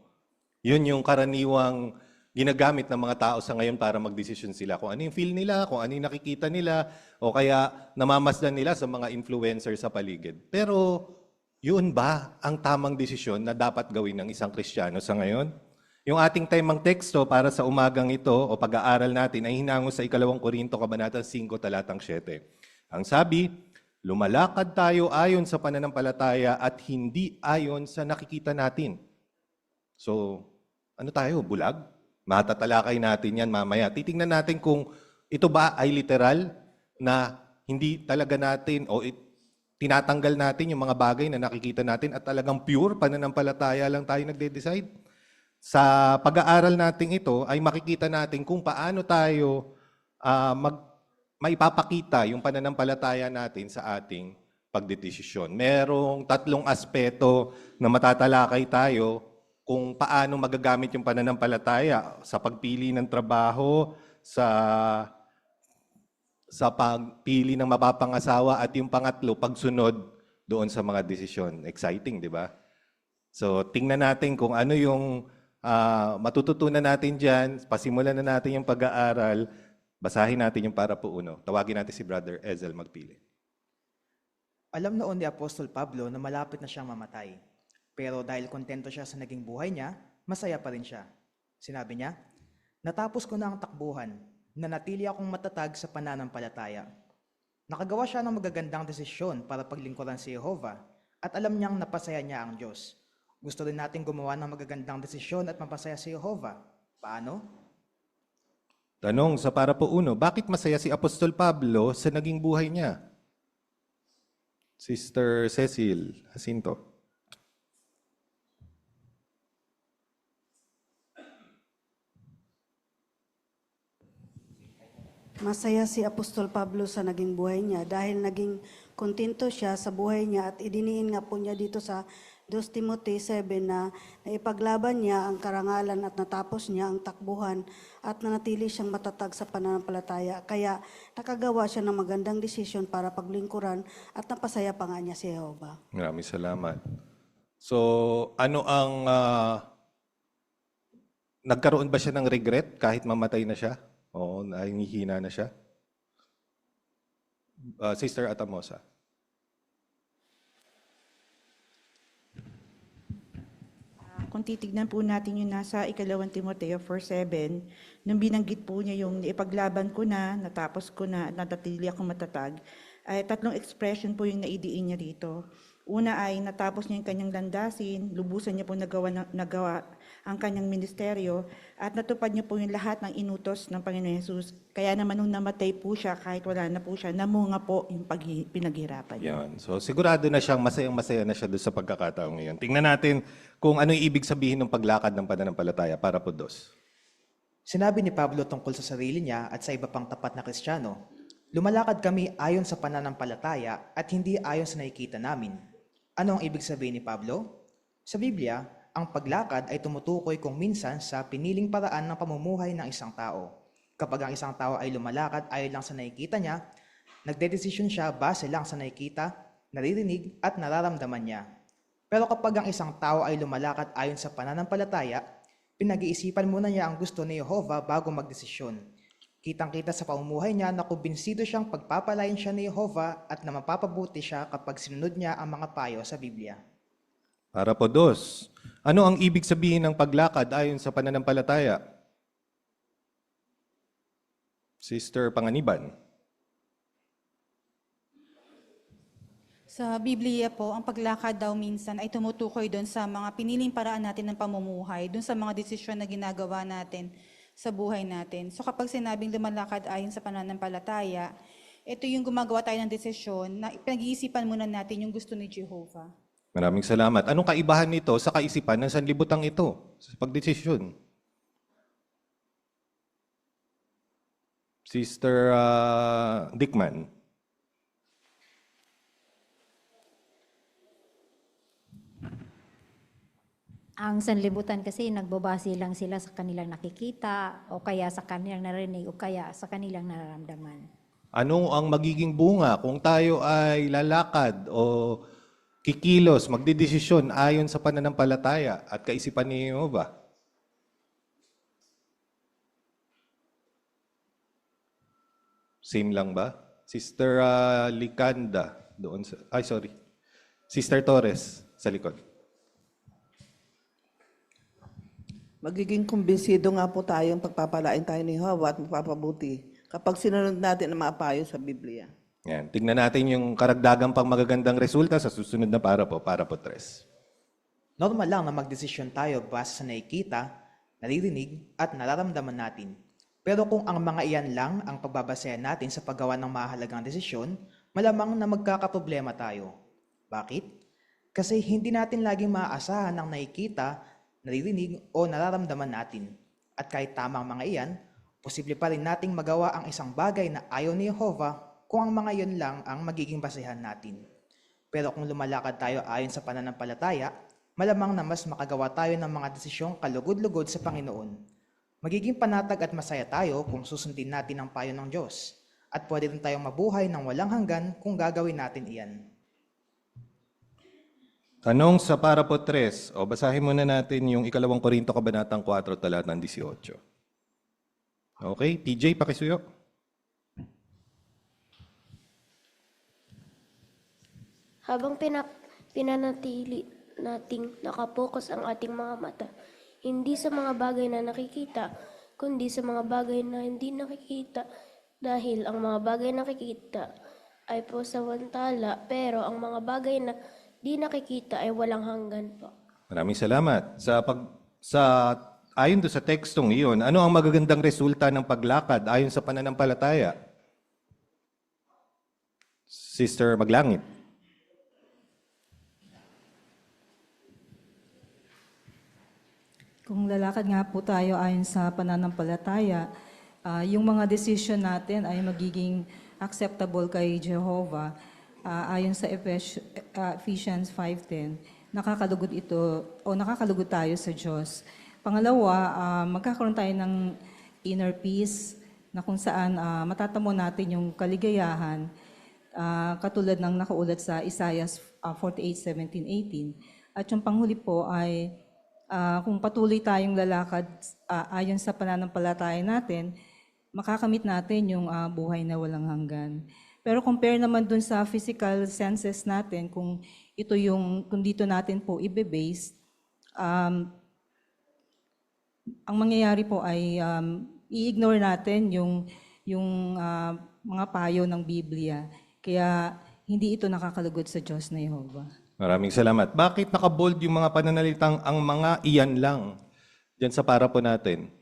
S3: Yun yung karaniwang ginagamit ng mga tao sa ngayon para magdesisyon sila. Kung ano yung feel nila, kung ano yung nakikita nila, o kaya namamasdan nila sa mga influencer sa paligid. Pero yun ba ang tamang desisyon na dapat gawin ng isang Kristiyano sa ngayon? Yung ating temang teksto para sa umagang ito o pag-aaral natin ay hinango sa 2 Korinto Kabanata 5, talatang 7. Ang sabi, lumalakad tayo ayon sa pananampalataya at hindi ayon sa nakikita natin. So, ano tayo? Bulag? Matatalakay natin yan mamaya. Titingnan natin kung ito ba ay literal na hindi talaga natin o tinatanggal natin yung mga bagay na nakikita natin at talagang pure pananampalataya lang tayo nagde-decide. Sa pag-aaral natin ito ay makikita natin kung paano tayo maipapakita yung pananampalataya natin sa ating pagdedesisyon. Merong 3 aspeto na matatalakay tayo kung paano magagamit yung pananampalataya sa pagpili ng trabaho, sa pagpili ng mapapangasawa at yung pangatlo, pagsunod doon sa mga desisyon. Exciting, di ba? So, tingnan natin kung ano yung matututunan natin dyan. Pasimulan na natin yung pag-aaral. Basahin natin yung para po uno. Tawagin natin si Brother Ezel magpili.
S4: Alam noon ni Apostol Pablo na malapit na siyang mamatay. Pero dahil kontento siya sa naging buhay niya, masaya pa rin siya. Sinabi niya, natapos ko na ang takbuhan, nanatili akong matatag sa pananampalataya. Nakagawa siya ng magagandang desisyon para paglingkuran si Jehovah at alam niyang napasaya niya ang Diyos. Gusto rin natin gumawa ng magagandang desisyon at mapasaya si Jehovah. Paano?
S3: Tanong sa para po uno, bakit masaya si Apostol Pablo sa naging buhay niya? Sister Cecil Jacinto.
S5: Masaya si Apostol Pablo sa naging buhay niya dahil naging kontento siya sa buhay niya at idiniin nga po niya dito sa 2 Timothy 7 na naipaglaban niya ang karangalan at natapos niya ang takbuhan at nanatili siyang matatag sa pananampalataya. Kaya nakagawa siya ng magandang desisyon para paglingkuran at napasaya pa nga niya si Jehovah.
S3: Maraming salamat. So, ano ang nagkaroon ba siya ng regret kahit mamatay na siya? Oo, nahihina na siya. Sister Atamosa.
S6: Kung titignan po natin yung nasa 2 Timoteo 4:7, nung binanggit po niya yung ipaglaban ko na, natapos ko na, natatili akong matatag, ay 3 expression po yung naidiin niya dito. Una ay natapos niya yung kanyang landasin, lubusan niya po nagawa ang kanyang ministeryo, at natupad niya po yung lahat ng inutos ng Panginoon Hesus. Kaya naman nung namatay po siya, kahit wala na po siya, namunga po yung pinaghirapan niya.
S3: Yan. So, sigurado na siyang masayang-masaya na siya doon sa pagkakataong ngayon. Tingnan natin kung ano yung ibig sabihin ng paglakad ng pananampalataya para po dos.
S4: Sinabi ni Pablo tungkol sa sarili niya at sa iba pang tapat na Kristiyano, lumalakad kami ayon sa pananampalataya at hindi ayon sa nakikita namin. Ano ang ibig sabihin ni Pablo? Sa Biblia, ang paglakad ay tumutukoy kung minsan sa piniling paraan ng pamumuhay ng isang tao. Kapag ang isang tao ay lumalakad ayon lang sa nakikita niya, nagdedesisyon siya base lang sa nakikita, naririnig at nararamdaman niya. Pero kapag ang isang tao ay lumalakad ayon sa pananampalataya, pinag-iisipan muna niya ang gusto ni Jehovah bago magdesisyon. Kitang-kita sa pamumuhay niya na kumbinsido siyang pagpapalain siya ni Jehovah at na mapapabuti siya kapag sinunod niya ang mga payo sa Biblia.
S3: Para po dos, ano ang ibig sabihin ng paglakad ayon sa pananampalataya? Sister Panganiban.
S7: Sa Biblia po, ang paglakad daw minsan ay tumutukoy doon sa mga piniling paraan natin ng pamumuhay, doon sa mga desisyon na ginagawa natin sa buhay natin. So kapag sinabing lumalakad ayon sa pananampalataya, ito yung gumagawa tayo ng desisyon na pinag-iisipan muna natin yung gusto ni Jehovah.
S3: Maraming salamat. Anong kaibahan nito sa kaisipan ng sanlibutan ito sa pagdesisyon? Sister Dickman.
S8: Ang sanlibutan kasi nagbabase lang sila sa kanilang nakikita o kaya sa kanilang narinig o kaya sa kanilang nararamdaman.
S3: Ano ang magiging bunga kung tayo ay lalakad o kikilos, magdidesisyon ayon sa pananampalataya at kaisipan ni Jehovah? Same lang ba? Sister Licanda, doon sa... Ay, sorry. Sister Torres, sa likod.
S9: Magiging kumbinsido nga po tayong pagpapalain tayo ni Jehovah at mapapabuti kapag sinunod natin ang mga payo sa Biblia.
S3: Yan. Tignan natin yung karagdagang pang magagandang resulta sa susunod na para po 3.
S4: Normal lang na magdesisyon tayo base sa nakikita, naririnig, at nararamdaman natin. Pero kung ang mga iyan lang ang pagbabasehan natin sa paggawa ng mahalagang desisyon, malamang na magkakaproblema tayo. Bakit? Kasi hindi natin laging maaasahan ang nakikita, naririnig o nararamdaman natin. At kahit tama ang mga iyan, posible pa rin nating magawa ang isang bagay na ayaw ni Jehovah kung ang mga iyon lang ang magiging basehan natin. Pero kung lumalakad tayo ayon sa pananampalataya, malamang na mas makagawa tayo ng mga desisyong kalugod-lugod sa Panginoon. Magiging panatag at masaya tayo kung susundin natin ang payo ng Diyos. At pwede rin tayong mabuhay ng walang hanggan kung gagawin natin iyan.
S3: Tanong sa para po 3, o basahin muna natin yung 2 Korinto Kabanatang 4, talatang 18. Okay, PJ, pakisuyo.
S10: Habang pinanatili nating nakapokus ang ating mga mata, hindi sa mga bagay na nakikita, kundi sa mga bagay na hindi nakikita, dahil ang mga bagay na nakikita ay posawantala, pero ang mga bagay na di nakikita ay walang hanggan po.
S3: Maraming salamat. Ayon do sa tekstong iyon, ano ang magagandang resulta ng paglakad ayon sa pananampalataya? Sister Maglangit.
S11: Kung lalakad nga po tayo ayon sa pananampalataya, yung mga decision natin ay magiging acceptable kay Jehovah. Ayon sa Ephesians 5:10, nakakalugod ito o nakakalugod tayo sa Diyos. Pangalawa, magkakaroon tayo ng inner peace na kung saan matatamo natin yung kaligayahan katulad ng nakaulat sa Isaiah 48:17-18. At yung panghuli po ay kung patuloy tayong lalakad ayon sa pananampalataya natin, makakamit natin yung buhay na walang hanggan. Pero compare naman dun sa physical senses natin, kung dito natin po ibe-base, ang mangyayari po ay i-ignore natin yung mga payo ng Biblia. Kaya hindi ito nakakalugod sa Diyos na Jehovah.
S3: Maraming salamat. Bakit nakabold yung mga pananalitang ang mga iyan lang diyan sa para po natin?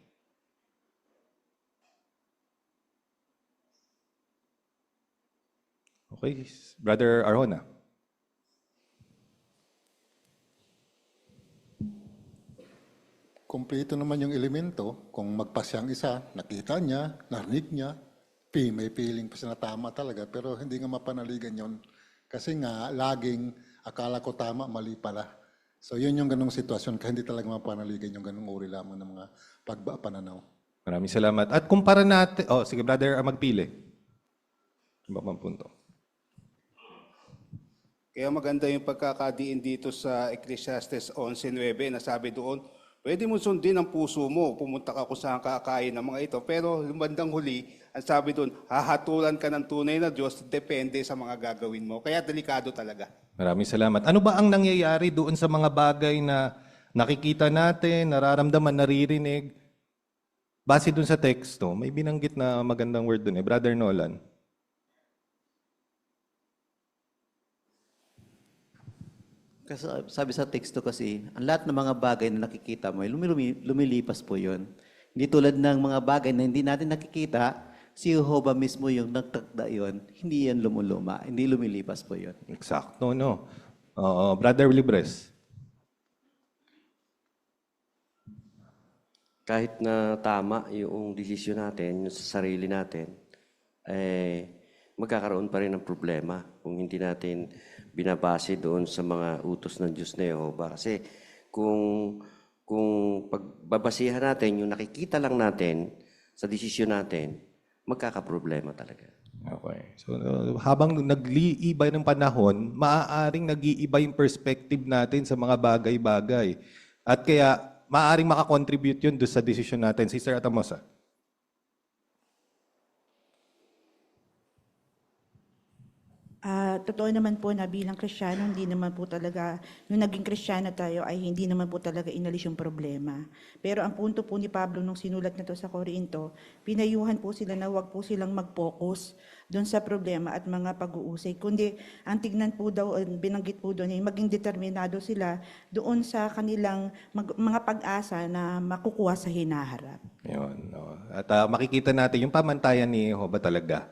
S3: Okay, Brother Arjona.
S12: Kompleto naman yung elemento. Kung magpasya ang isa, nakita niya, narinig niya, may feeling pa siya na tama talaga, pero hindi nga mapanaligan yon. Kasi nga, laging akala ko tama, mali pala. So yun yung ganung sitwasyon, kaya hindi talaga mapanaligan yung ganung uri lamang ng mga pananaw.
S3: Maraming salamat. At kumpara natin, sige Brother, magpili. Iba pang punto.
S13: Kaya maganda yung pagkakadiin dito sa Ecclesiastes 11:9 na sabi doon, pwede mo sundin ang puso mo, pumunta ka kung saan kakain ng mga ito. Pero bandang huli, ang sabi doon, hahatulan ka ng tunay na Diyos, depende sa mga gagawin mo. Kaya delikado talaga.
S3: Maraming salamat. Ano ba ang nangyayari doon sa mga bagay na nakikita natin, nararamdaman, naririnig? Base doon sa teksto, may binanggit na magandang word doon Brother Nolan.
S14: Kasi sabi sa teksto kasi, ang lahat ng mga bagay na nakikita mo, lumilipas po yun. Hindi tulad ng mga bagay na hindi natin nakikita, si Jehovah mismo yung nagtakda yun, hindi yan lumuluma, hindi lumilipas po yun.
S3: Eksakto, no? Brother Libres.
S15: Kahit na tama yung desisyon natin, yung sa sarili natin, magkakaroon pa rin ng problema kung hindi natin binabase doon sa mga utos ng Diyos na Jehovah. Kasi kung pagbabasihan natin, yung nakikita lang natin sa desisyon natin, magkakaproblema talaga.
S3: Okay. So, habang nag-iiba ng panahon, maaaring nag-iiba yung perspective natin sa mga bagay-bagay. At kaya, maaaring makakontribute yun doon sa desisyon natin. Sister Atamosa.
S6: Totoo naman po na bilang Kristiyano, hindi naman po talaga, nung naging Kristiyano tayo ay hindi naman po talaga inalis yung problema. Pero ang punto po ni Pablo nung sinulat na to sa Corinto, pinayuhan po sila na wag po silang mag-focus doon sa problema at mga pag-uusay. Kundi ang tignan po daw, binanggit po doon, ay maging determinado sila doon sa kanilang mga pag-asa na makukuha sa hinaharap.
S3: Yun, no. At makikita natin yung pamantayan ni Jehovah talaga,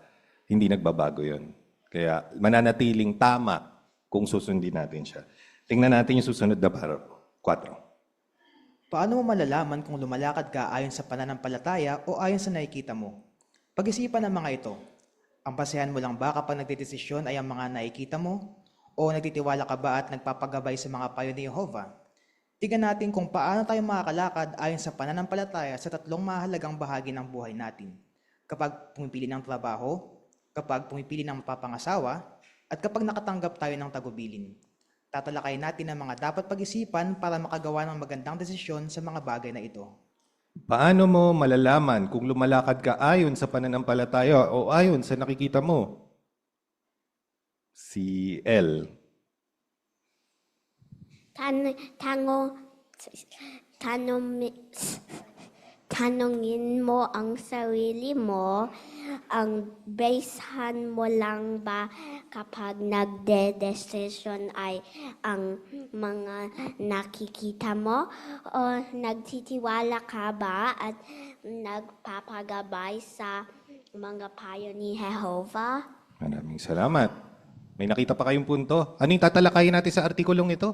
S3: hindi nagbabago yun. Kaya mananatiling tama kung susundin natin siya. Tingnan natin yung susunod na paragraph. 4.
S4: Paano mo malalaman kung lumalakad ka ayon sa pananampalataya o ayon sa nakikita mo? Pag-isipan ng mga ito. Ang basehan mo lang ba kapag nagdedesisyon ay ang mga nakikita mo? O nagtitiwala ka ba at nagpapagabay sa mga payo ni Jehovah? Tingnan natin kung paano tayo makakalakad ayon sa pananampalataya sa tatlong mahalagang bahagi ng buhay natin. Kapag pumipili ng trabaho, kapag pumipili ng mapapangasawa, at kapag nakatanggap tayo ng tagubilin. Tatalakayin natin ang mga dapat pag-isipan para makagawa ng magandang desisyon sa mga bagay na ito.
S3: Paano mo malalaman kung lumalakad ka ayon sa pananampalataya o ayon sa nakikita mo? Si L.
S10: Tanungin mo ang sarili mo, ang basehan mo lang ba kapag nagde-decision ay ang mga nakikita mo? O nagtitiwala ka ba at nagpapagabay sa mga payo ni Jehovah?
S3: Maraming salamat. May nakita pa kayong punto? Ano yung tatalakayin natin sa artikulong ito?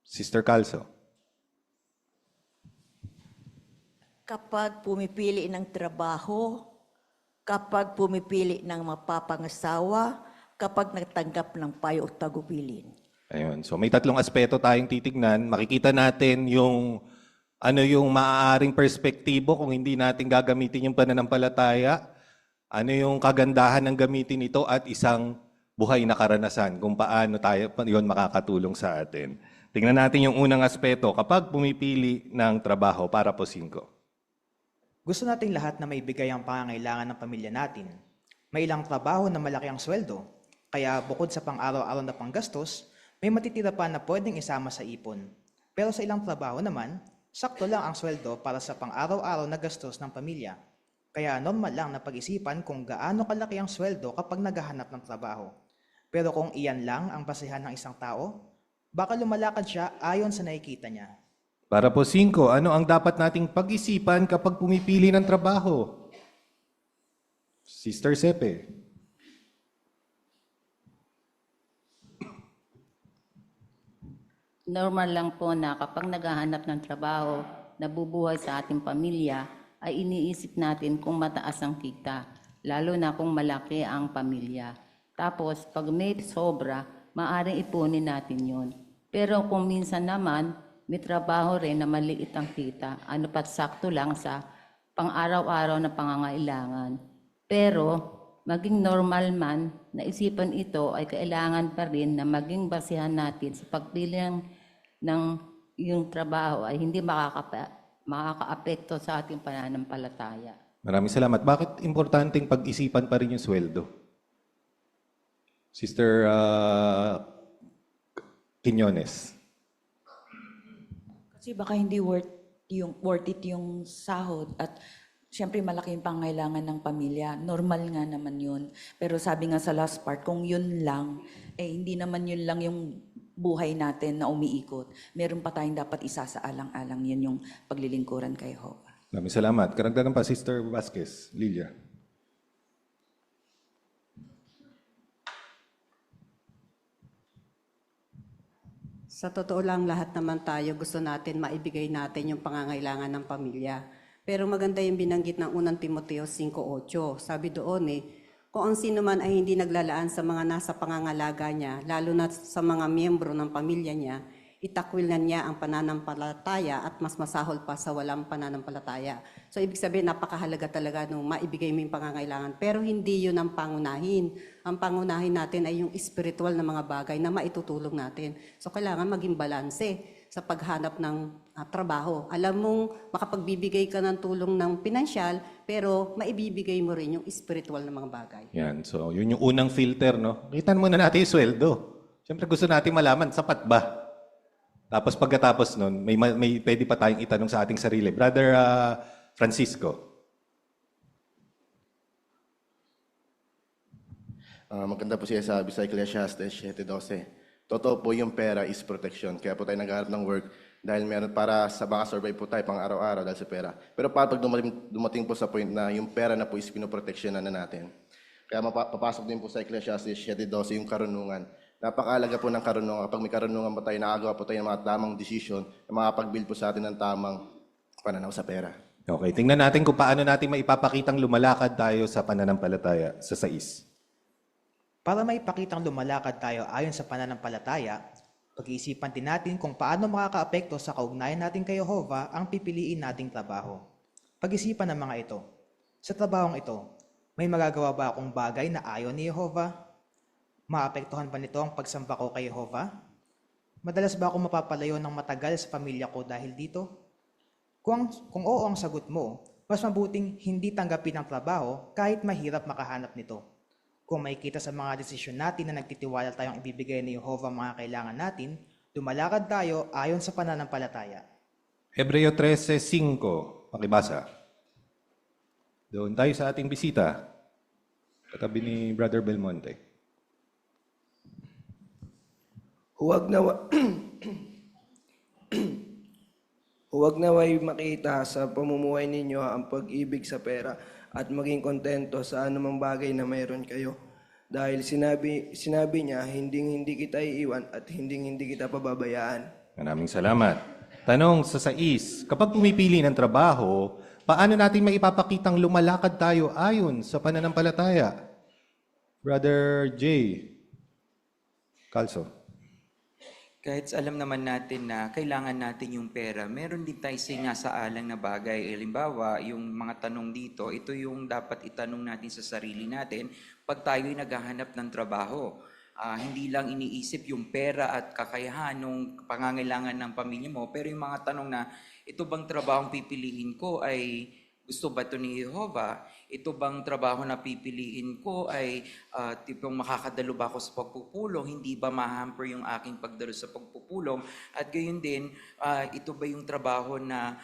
S3: Sister Calso.
S16: Kapag pumipili ng trabaho, kapag pumipili ng mapapangasawa, kapag nagtanggap ng payo o tagubilin.
S3: Ayun. So may tatlong aspeto tayong titignan. Makikita natin yung ano yung maaaring perspektibo kung hindi natin gagamitin yung pananampalataya. Ano yung kagandahan ng gamitin ito at isang buhay na karanasan kung paano tayo yon makakatulong sa atin. Tingnan natin yung unang aspeto kapag pumipili ng trabaho para po 5.
S4: Gusto nating lahat na maibigay ang pangangailangan ng pamilya natin. May ilang trabaho na malaki ang sweldo, kaya bukod sa pang-araw-araw na panggastos, may matitira pa na pwedeng isama sa ipon. Pero sa ilang trabaho naman, sakto lang ang sweldo para sa pang-araw-araw na gastos ng pamilya. Kaya normal lang na pag-isipan kung gaano kalaki ang sweldo kapag naghahanap ng trabaho. Pero kung iyan lang ang basehan ng isang tao, baka lumalakad siya ayon sa nakikita niya.
S3: Para po 5, ano ang dapat nating pag-isipan kapag pumipili ng trabaho? Sister Sepe.
S17: Normal lang po na kapag naghahanap ng trabaho, nabubuhay sa ating pamilya, ay iniisip natin kung mataas ang kita, lalo na kung malaki ang pamilya. Tapos, pag may sobra, maaaring ipunin natin yon. Pero kung minsan naman, may trabaho rin na maliit ang kita, ano pat sakto lang sa pang-araw-araw na pangangailangan. Pero maging normal man na isipan ito ay kailangan pa rin na maging basihan natin sa pagpili ng yung trabaho ay hindi makakaapekto sa ating pananampalataya.
S3: Maraming salamat. Bakit importanteng pag-isipan pa rin yung sweldo? Sister Quiñones.
S18: Kasi baka hindi worth it yung sahod at syempre malaki yung pangailangan ng pamilya. Normal nga naman yun. Pero sabi nga sa last part, kung yun lang, hindi naman yun lang yung buhay natin na umiikot. Meron pa tayong dapat isasaalang-alang. Yun yung paglilingkuran kay Jehovah.
S3: Maraming salamat. Karagdagan pa, Sister Vasquez. Lilia.
S19: Sa totoo lang, lahat naman tayo gusto natin maibigay natin yung pangangailangan ng pamilya. Pero maganda yung binanggit ng unang Timoteo 5:8. Sabi doon kung ang sino man ay hindi naglalaan sa mga nasa pangangalaga niya, lalo na sa mga miyembro ng pamilya niya, itakwil na niya ang pananampalataya at mas masahol pa sa walang pananampalataya. So ibig sabihin, napakahalaga talaga nung maibigay mo yung pangangailangan. Pero hindi yun ang pangunahin. Ang pangunahin natin ay yung spiritual na mga bagay na maitutulong natin. So kailangan maging balanse sa paghanap ng trabaho. Alam mong makapagbibigay ka ng tulong ng pinansyal, pero maibibigay mo rin yung spiritual na mga bagay.
S3: Yan. So, yun yung unang filter, no? Kitan muna natin yung sweldo. Siyempre gusto natin malaman, sapat ba? Tapos pagkatapos nun, may pwede pa tayong itanong sa ating sarili. Brother Francisco.
S20: Maganda po siya sabi sa Ecclesiastes 7:12. Totoo po yung pera is protection. Kaya po tayo naghahanap ng work dahil meron para sa mga survive po tayo pang araw-araw dahil sa pera. Pero pag dumating po sa point na yung pera na po is pinoproteksyonan na natin. Kaya papasok din po sa Ecclesiastes 7:12 yung karunungan. Napakahalaga po ng karunungan. Kapag may karunungan po tayo, nakagawa po tayo ng mga tamang desisyon na makapag-build po sa atin ng tamang pananaw sa pera.
S3: Okay, tingnan natin kung paano natin maipapakitang lumalakad tayo sa pananampalataya sa 6.
S4: Para maipakitang lumalakad tayo ayon sa pananampalataya, pag-iisipan din natin kung paano makakaapekto sa kaugnayan natin kay Jehovah ang pipiliin nating trabaho. Pag-isipan ng mga ito. Sa trabahong ito, may magagawa ba akong bagay na ayaw ni Jehovah? Maapektuhan ba nito ang pagsamba ko kay Jehovah? Madalas ba ako mapapalayo ng matagal sa pamilya ko dahil dito? Kung oo ang sagot mo, mas mabuting hindi tanggapin ang trabaho kahit mahirap makahanap nito. Kung makikita sa mga desisyon natin na nagtitiwala tayong ibibigay ni Jehovah mga kailangan natin, lumalakad tayo ayon sa pananampalataya.
S3: Hebreo 13:5. Pakibasa. Doon tayo sa ating bisita. Katabi ni Brother Belmonte.
S21: Huwag naway makita sa pamumuhay ninyo ang pag-ibig sa pera at maging kontento sa anumang bagay na mayroon kayo. Dahil sinabi niya, hindi kita iiwan at hindi kita pababayaan.
S3: Maraming salamat. Tanong sa 6, kapag pumipili ng trabaho, paano natin maipapakitang lumalakad tayo ayon sa pananampalataya? Brother J. Calso.
S22: Kahit alam naman natin na kailangan natin yung pera, meron din tayo sinasaalang na bagay. Halimbawa, yung mga tanong dito, ito yung dapat itanong natin sa sarili natin pag tayo'y naghahanap ng trabaho. Hindi lang iniisip yung pera at kakayahan ng pangangailangan ng pamilya mo, pero yung mga tanong na, ito bang trabahong pipiliin ko ay gusto ba ito ni Jehovah? Ito bang trabaho na pipiliin ko ay tipong makakadalo ba ako sa pagpupulong? Hindi ba ma-hamper yung aking pagdalo sa pagpupulong? At gayon din, ito ba yung trabaho na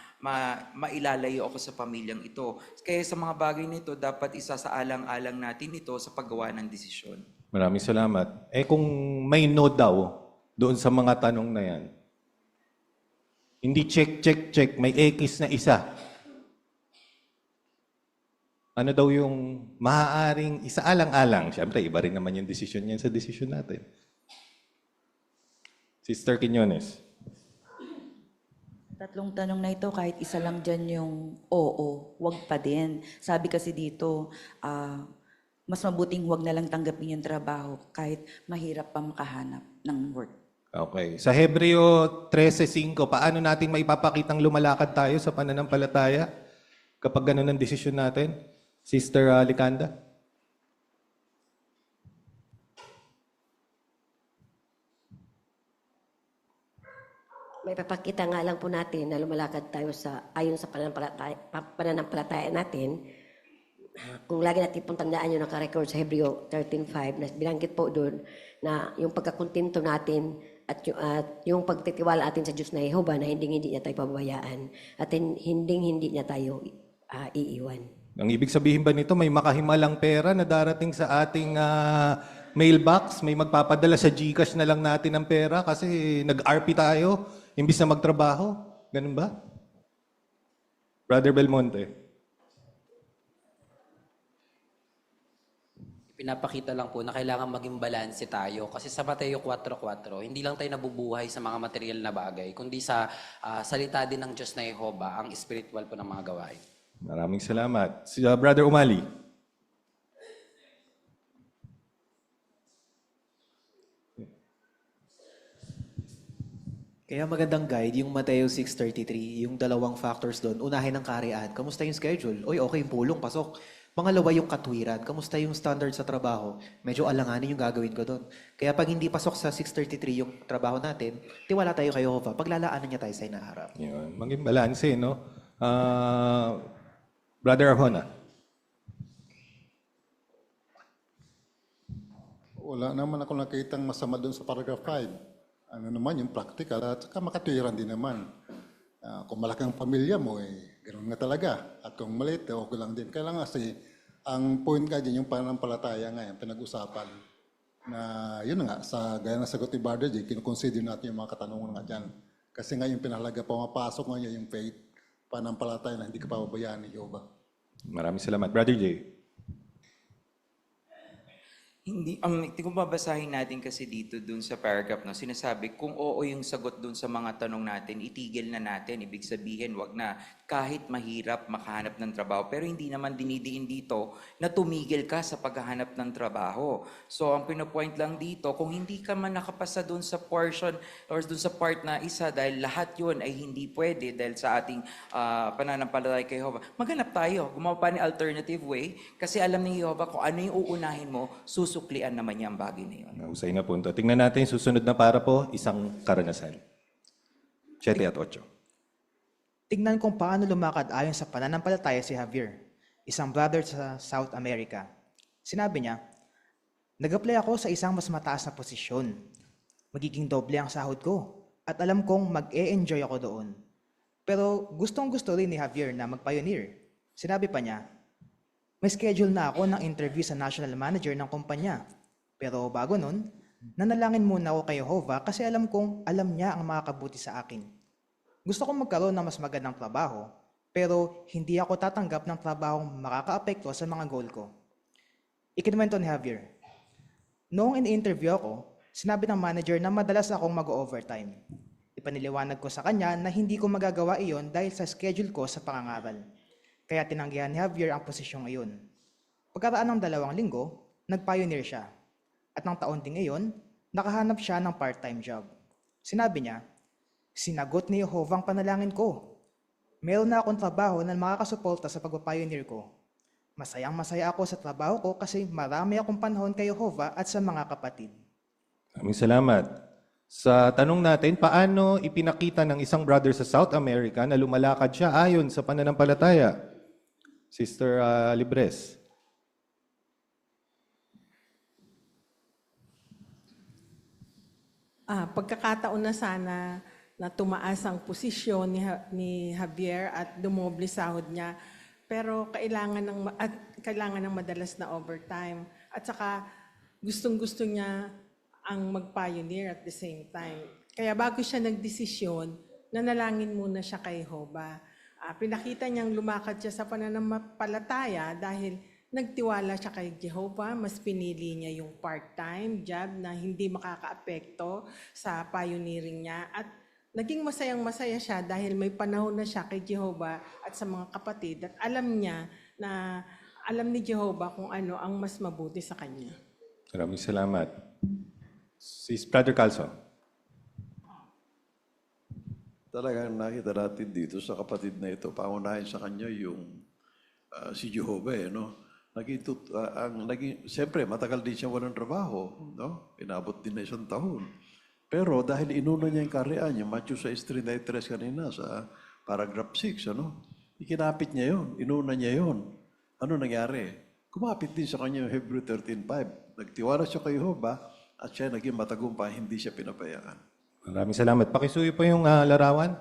S22: mailalayo ako sa pamilyang ito? Kaya sa mga bagay nito, dapat isasaalang-alang natin ito sa paggawa ng desisyon.
S3: Maraming salamat. Kung may no daw doon sa mga tanong na yan, hindi check, may X na isa. Ano daw yung maaaring isaalang-alang? Siyempre, iba rin naman yung desisyon niyan sa desisyon natin. Sister Quiñones.
S18: Tatlong tanong na ito, kahit isa lang dyan yung oo, wag pa din. Sabi kasi dito, mas mabuting wag na lang tanggapin yung trabaho kahit mahirap pa makahanap ng work.
S3: Okay. Sa Hebreo 13:5, paano natin maipapakitang lumalakad tayo sa pananampalataya kapag ganun ang desisyon natin? Sister Licanda?
S23: May papakita nga lang po natin na lumalakad tayo ayon sa pananampalataya natin. Kung lagi natin pong tandaan yung nakarecord sa Hebreo 13:5, na binanggit po doon na yung pagkakontento natin at yung pagtitiwala natin sa Diyos na Jehovah na hindi niya tayo pababayaan at hindi niya tayo iiwan.
S3: Ang ibig sabihin ba nito, may makahimalang pera na darating sa ating mailbox? May magpapadala sa GCash na lang natin ng pera kasi nag-RP tayo imbis na magtrabaho? Ganun ba? Brother Belmonte.
S24: Pinapakita lang po na kailangan maging balanse tayo kasi sa Mateo 4:4, hindi lang tayo nabubuhay sa mga material na bagay, kundi sa salita din ng Diyos na Jehovah, ang spiritual po ng mga gawain.
S3: Maraming salamat. Si Brother Umali.
S1: Kaya magandang guide, yung Mateo 6:33, yung dalawang factors doon, unahin ang kaharian. Kamusta yung schedule? Oy, okay, yung pulong, pasok. Pangalawa, yung katwiran. Kamusta yung standard sa trabaho? Medyo alanganin yung gagawin ko doon. Kaya pag hindi pasok sa 6:33 yung trabaho natin, tiwala tayo kay Jehovah. Paglalaanan niya tayo sa inaharap.
S3: Yun. Maging balanse, no? Brother Arjona.
S12: Wala naman ako nakitang masama doon sa paragraph 5. Ano naman yung practical at saka makatwiran din naman. Kung malaki ang pamilya mo, ganoon nga talaga. At kung maliit, okay lang din. Kailangan kasi, ang point nga dyan, yung pananampalataya nga yan, pinag-usapan. Na yun nga, gaya ng sagot ni Brother J, kinukonsider natin yung mga katanungan nga dyan. Kasi nga yung pinahalaga, pumapasok nga niya yung faith, pananampalataya na hindi ka pababayaan ni Jehovah.
S3: Maraming salamat. Brother J.
S22: Hindi, kung babasahin natin kasi dito dun sa paragraph, no, sinasabi kung oo yung sagot dun sa mga tanong natin, itigil na natin. Ibig sabihin, wag na kahit mahirap makahanap ng trabaho. Pero hindi naman dinidiin dito na tumigil ka sa paghahanap ng trabaho. So, ang pinopoint lang dito, kung hindi ka man nakapasa dun sa portion or dun sa part na isa, dahil lahat yun ay hindi pwede dahil sa ating pananampalataya kay Jehovah, maghanap tayo. Gumawa pa ni alternative way kasi alam ni Jehovah kung ano yung uunahin mo, susuklian naman niya ang bagay na yun.
S3: Mahusay na punto. Tingnan natin yung susunod na para po, isang karanasan. 7 at 8.
S4: Tignan kung paano lumakad ayon sa pananampalataya si Javier, isang brother sa South America. Sinabi niya, nag-apply ako sa isang mas mataas na posisyon. Magiging doble ang sahod ko at alam kong mag-e-enjoy ako doon. Pero gustong-gusto rin ni Javier na mag-pioneer. Sinabi pa niya, may schedule na ako ng interview sa national manager ng kumpanya. Pero bago nun, nanalangin muna ako kay Jehovah kasi alam kong alam niya ang makakabuti sa akin. Gusto kong magkaroon ng mas magandang trabaho, pero hindi ako tatanggap ng trabahong makakaapekto sa mga goal ko. Ikinuwento ni Javier, noong in-interview ako, sinabi ng manager na madalas akong mag-overtime. Ipaniliwanag ko sa kanya na hindi ko magagawa iyon dahil sa schedule ko sa pangangaral. Kaya tinanggihan ni Javier ang posisyong iyon. Pagkaraan ng 2 linggo, nag-pioneer siya. At ng taon din ngayon, nakahanap siya ng part-time job. Sinabi niya, sinagot ni Jehovah ang panalangin ko. Meron na akong trabaho na makakasuporta sa pagpapioneer ko. Masayang-masaya ako sa trabaho ko kasi marami akong panahon kay Jehovah at sa mga kapatid.
S3: Maraming salamat. Sa tanong natin, paano ipinakita ng isang brother sa South America na lumalakad siya ayon sa pananampalataya? Sister Libres.
S2: Pagkakataon na sana na tumaas ang posisyon ni Javier at dumoble sahod niya. Pero kailangan ng madalas na overtime. At saka gustong-gusto niya ang mag-pioneer at the same time. Kaya bago siya nagdesisyon, nanalangin muna siya kay Jehovah. Pinakita niyang lumakad siya sa pananampalataya dahil nagtiwala siya kay Jehovah, mas pinili niya yung part-time job na hindi makakaapekto sa pioneering niya. At naging masayang-masaya siya dahil may panahon na siya kay Jehovah at sa mga kapatid at alam niya na alam ni Jehovah kung ano ang mas mabuti sa kanya.
S3: Maraming salamat. Brother Calzo.
S5: Talagang nakita natin dito sa kapatid na ito, paunahin sa kanya yung si Jehovah, no? Siyempre, matagal din siya walang trabaho, no? Inabot din na 1 taon. Pero dahil inuna niya yung kaharian, yung Matthew 6:33 kanina sa paragraph 6, ano? Ikinapit niya yon, inuna niya yon. Ano nangyari? Kumapit din sa kanya yung Hebrew 13:5. Nagtiwala siya kay Jehovah at siya naging matagumpay, hindi siya pinabayaan.
S3: Maraming salamat. Pakisuyo po yung larawan.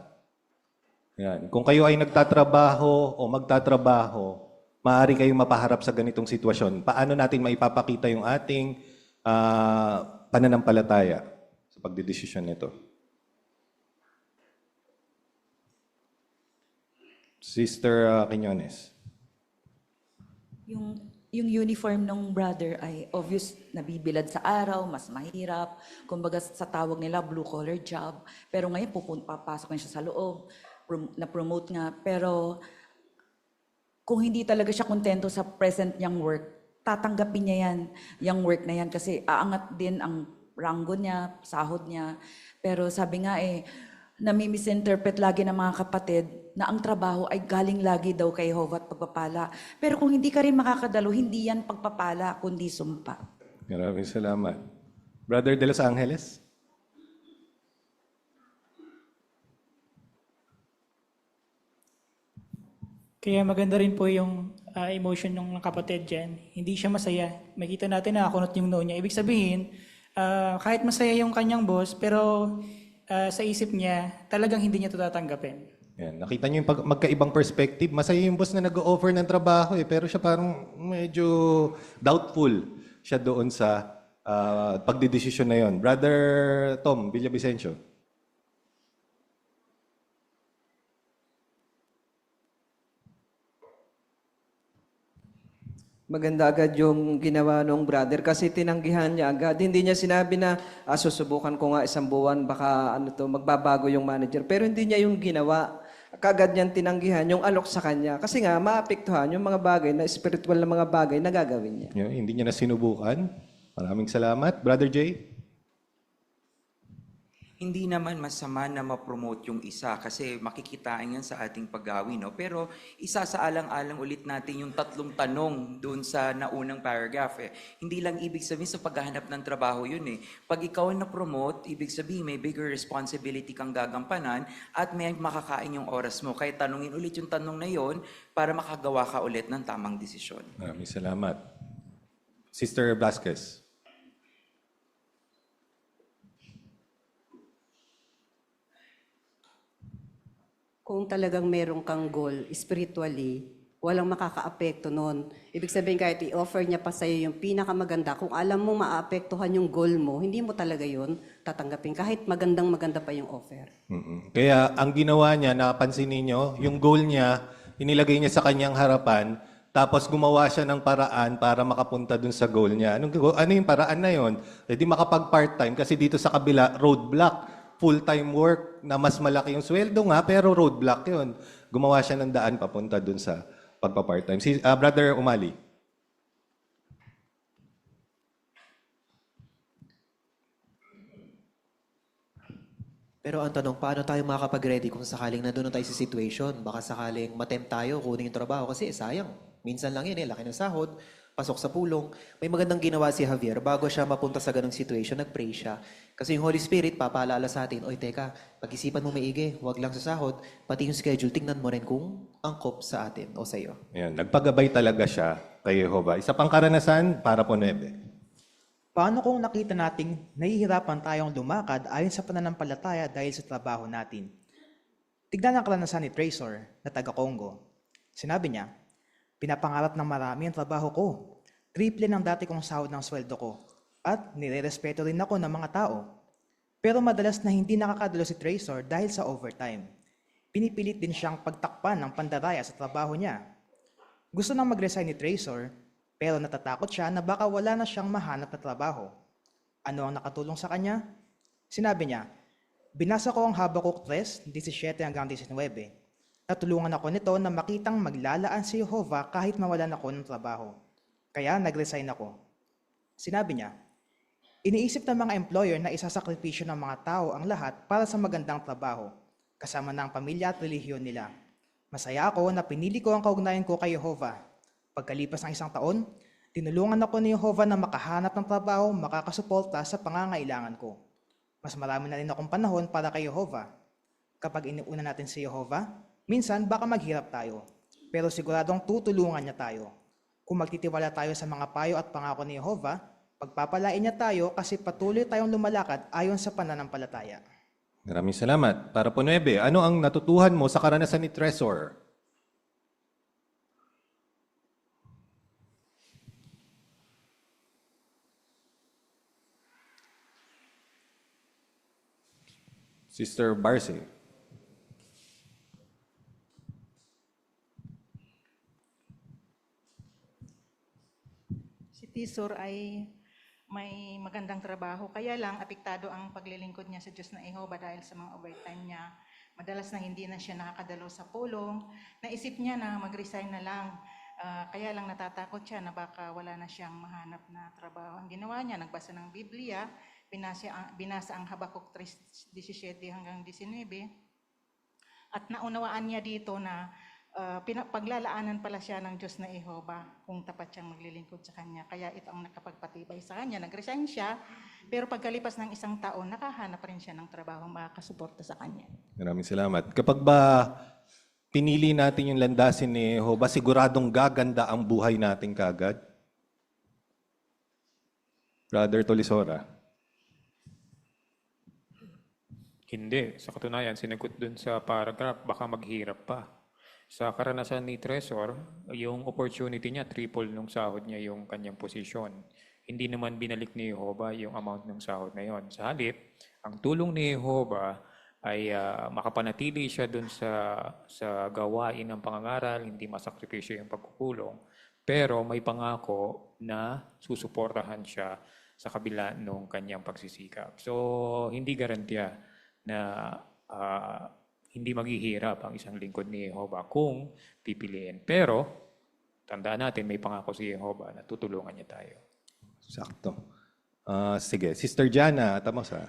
S3: Yan. Kung kayo ay nagtatrabaho o magtatrabaho, maaari kayong mapaharap sa ganitong sitwasyon. Paano natin maipapakita yung ating pananampalataya sa pagdedesisyon nito? Sister Quiñones.
S18: Yung uniform ng brother ay obvious nabibilad sa araw, mas mahirap. Kumbaga sa tawag nila blue-collar job. Pero ngayon papasok na siya sa loob, na-promote nga. Pero kung hindi talaga siya kontento sa present niyang work, tatanggapin niya yung work na yan kasi aangat din ang ranggo niya, sahod niya. Pero sabi nga Nami-misinterpret lagi ng mga kapatid na ang trabaho ay galing lagi daw kay Jehovah at pagpapala. Pero kung hindi ka rin makakadalo, hindi yan pagpapala, kundi sumpa.
S3: Maraming salamat. Brother De Los Angeles?
S7: Kaya maganda rin po yung emotion ng kapatid dyan. Hindi siya masaya. Makita natin na kunot yung noo niya. Ibig sabihin, kahit masaya yung kanyang boss, pero sa isip niya, talagang hindi niya ito tatanggapin.
S3: Yan. Nakita niyo yung magkaibang perspective. Masaya yung boss na nag-offer ng trabaho pero siya parang medyo doubtful siya doon sa pagdidesisyon na yon. Brother Tom Villavicencio.
S8: Maganda agad yung ginawa nung brother kasi tinanggihan niya agad. Hindi niya sinabi na susubukan ko nga isang buwan, baka magbabago yung manager. Pero hindi niya yung ginawa. Kagad niyang tinanggihan yung alok sa kanya. Kasi nga, maapektuhan yung mga bagay na spiritual na mga bagay na gagawin niya.
S3: Hindi niya na sinubukan. Maraming salamat. Brother Jay?
S22: Hindi naman masama na ma-promote yung isa kasi makikitain yan sa ating paggawi, no? Pero isa sa alang-alang ulit natin yung 3 tanong doon sa naunang paragraph. Hindi lang ibig sabihin sa paghahanap ng trabaho yun eh. Pag ikaw ang na-promote, ibig sabihin may bigger responsibility kang gagampanan at may makakain yung oras mo. Kaya tanungin ulit yung tanong na yon para makagawa ka ulit ng tamang desisyon.
S3: Maraming salamat. Sister Vasquez.
S19: Kung talagang meron kang goal spiritually, walang makakaapekto nun. Ibig sabihin kahit i-offer niya pa sa'yo yung pinakamaganda, kung alam mo maapektuhan yung goal mo, hindi mo talaga yun tatanggapin kahit magandang-maganda pa yung offer.
S3: Kaya ang ginawa niya, napansin ninyo, yung goal niya, inilagay niya sa kanyang harapan, tapos gumawa siya ng paraan para makapunta dun sa goal niya. Ano yung paraan na yon? Hindi makapag-part-time kasi dito sa kabila, roadblock. Full-time work na mas malaki yung sweldo nga, pero roadblock yun. Gumawa siya ng daan papunta dun sa pagpa-part-time. Brother Umali.
S1: Pero ang tanong, paano tayo makakapag-ready kung sakaling nandun na tayo sa situation? Baka sakaling matempt tayo, kunin yung trabaho. Kasi sayang, minsan lang yun laki ng sahod, pasok sa pulong. May magandang ginawa si Javier. Bago siya mapunta sa ganong situation, nag-pray siya. Kasi yung Holy Spirit, papaalala sa atin, oy teka, pag-isipan mo maigi, huwag lang sa sahod, pati yung schedule, tingnan mo rin kung angkop sa atin o sa iyo.
S3: Yan, nagpagabay talaga siya kay Jehovah. Isa pang karanasan para po 9.
S4: Paano kung nakita nating nahihirapan tayong lumakad ayon sa pananampalataya dahil sa trabaho natin? Tignan ang karanasan ni Tracor na taga-Congo. Sinabi niya, pinapangarap ng marami ang trabaho ko. Triple ng dati kong sahod ng sweldo ko. At nire-respeto rin ako ng mga tao. Pero madalas na hindi nakakadalo si Tracor dahil sa overtime. Pinipilit din siyang pagtakpan ng pandaraya sa trabaho niya. Gusto nang mag-resign ni Tracor, pero natatakot siya na baka wala na siyang mahanap na trabaho. Ano ang nakatulong sa kanya? Sinabi niya, binasa ko ang Habakuk 3:17 hanggang 19. Natulungan ako nito na makitang maglalaan si Jehovah kahit mawalan ako ng trabaho. Kaya nag-resign ako. Sinabi niya, iniisip ng mga employer na isasakripisyo ng mga tao ang lahat para sa magandang trabaho, kasama ng pamilya at relihiyon nila. Masaya ako na pinili ko ang kaugnayan ko kay Jehovah. Pagkalipas ng 1 taon, tinulungan ako ni Jehovah na makahanap ng trabaho, makakasuporta sa pangangailangan ko. Mas marami na rin akong panahon para kay Jehovah. Kapag iniuna natin si Jehovah, minsan baka maghirap tayo, pero siguradong tutulungan niya tayo. Kung magtitiwala tayo sa mga payo at pangako ni Jehovah, pagpapalain niya tayo kasi patuloy tayong lumalakad ayon sa pananampalataya.
S3: Maraming salamat. Para po 9, ano ang natutuhan mo sa karanasan ni Tracor? Sister Barce.
S9: Si Tisor ay may magandang trabaho, kaya lang apektado ang paglilingkod niya sa Diyos na Jehovah dahil sa mga overtime niya. Madalas na hindi na siya nakakadalo sa pulong. Naisip niya na mag-resign na lang. Kaya lang natatakot siya na baka wala na siyang mahanap na trabaho. Ang ginawa niya, nagbasa ng Biblia, binasa ang Habakuk 3:17 hanggang 19, at naunawaan niya dito na paglalaanan pala siya ng Diyos na Jehova kung tapat siyang maglilingkod sa Kanya. Kaya ito ang nakapagpatibay sa Kanya. Nag-resign siya, pero pagkalipas ng isang taon, nakahanap pa rin siya ng trabaho makakasuporta sa Kanya.
S3: Maraming salamat. Kapag ba pinili natin yung landasin ni Jehova, siguradong gaganda ang buhay natin kagad? Brother Tolisora.
S11: Hindi. Sa katunayan, sinagot dun sa paragraph, baka maghirap pa. Sa karanasan ni Tresor, yung opportunity niya, triple nung sahod niya yung kanyang posisyon. Hindi naman binalik ni Jehova yung amount ng sahod na yon. Sa halip, ang tulong ni Jehova ay makapanatili siya dun sa gawain ng pangangaral, hindi masakripisyo yung pagkukulong, pero may pangako na susuportahan siya sa kabila ng kanyang pagsisikap. So, hindi garantiya na hindi maghihirap ang isang lingkod ni Jehova kung pipiliin. Pero, tandaan natin, may pangako si Jehova na tutulungan niya tayo.
S3: Sakto. Sige, Sister Jana, tamos ha.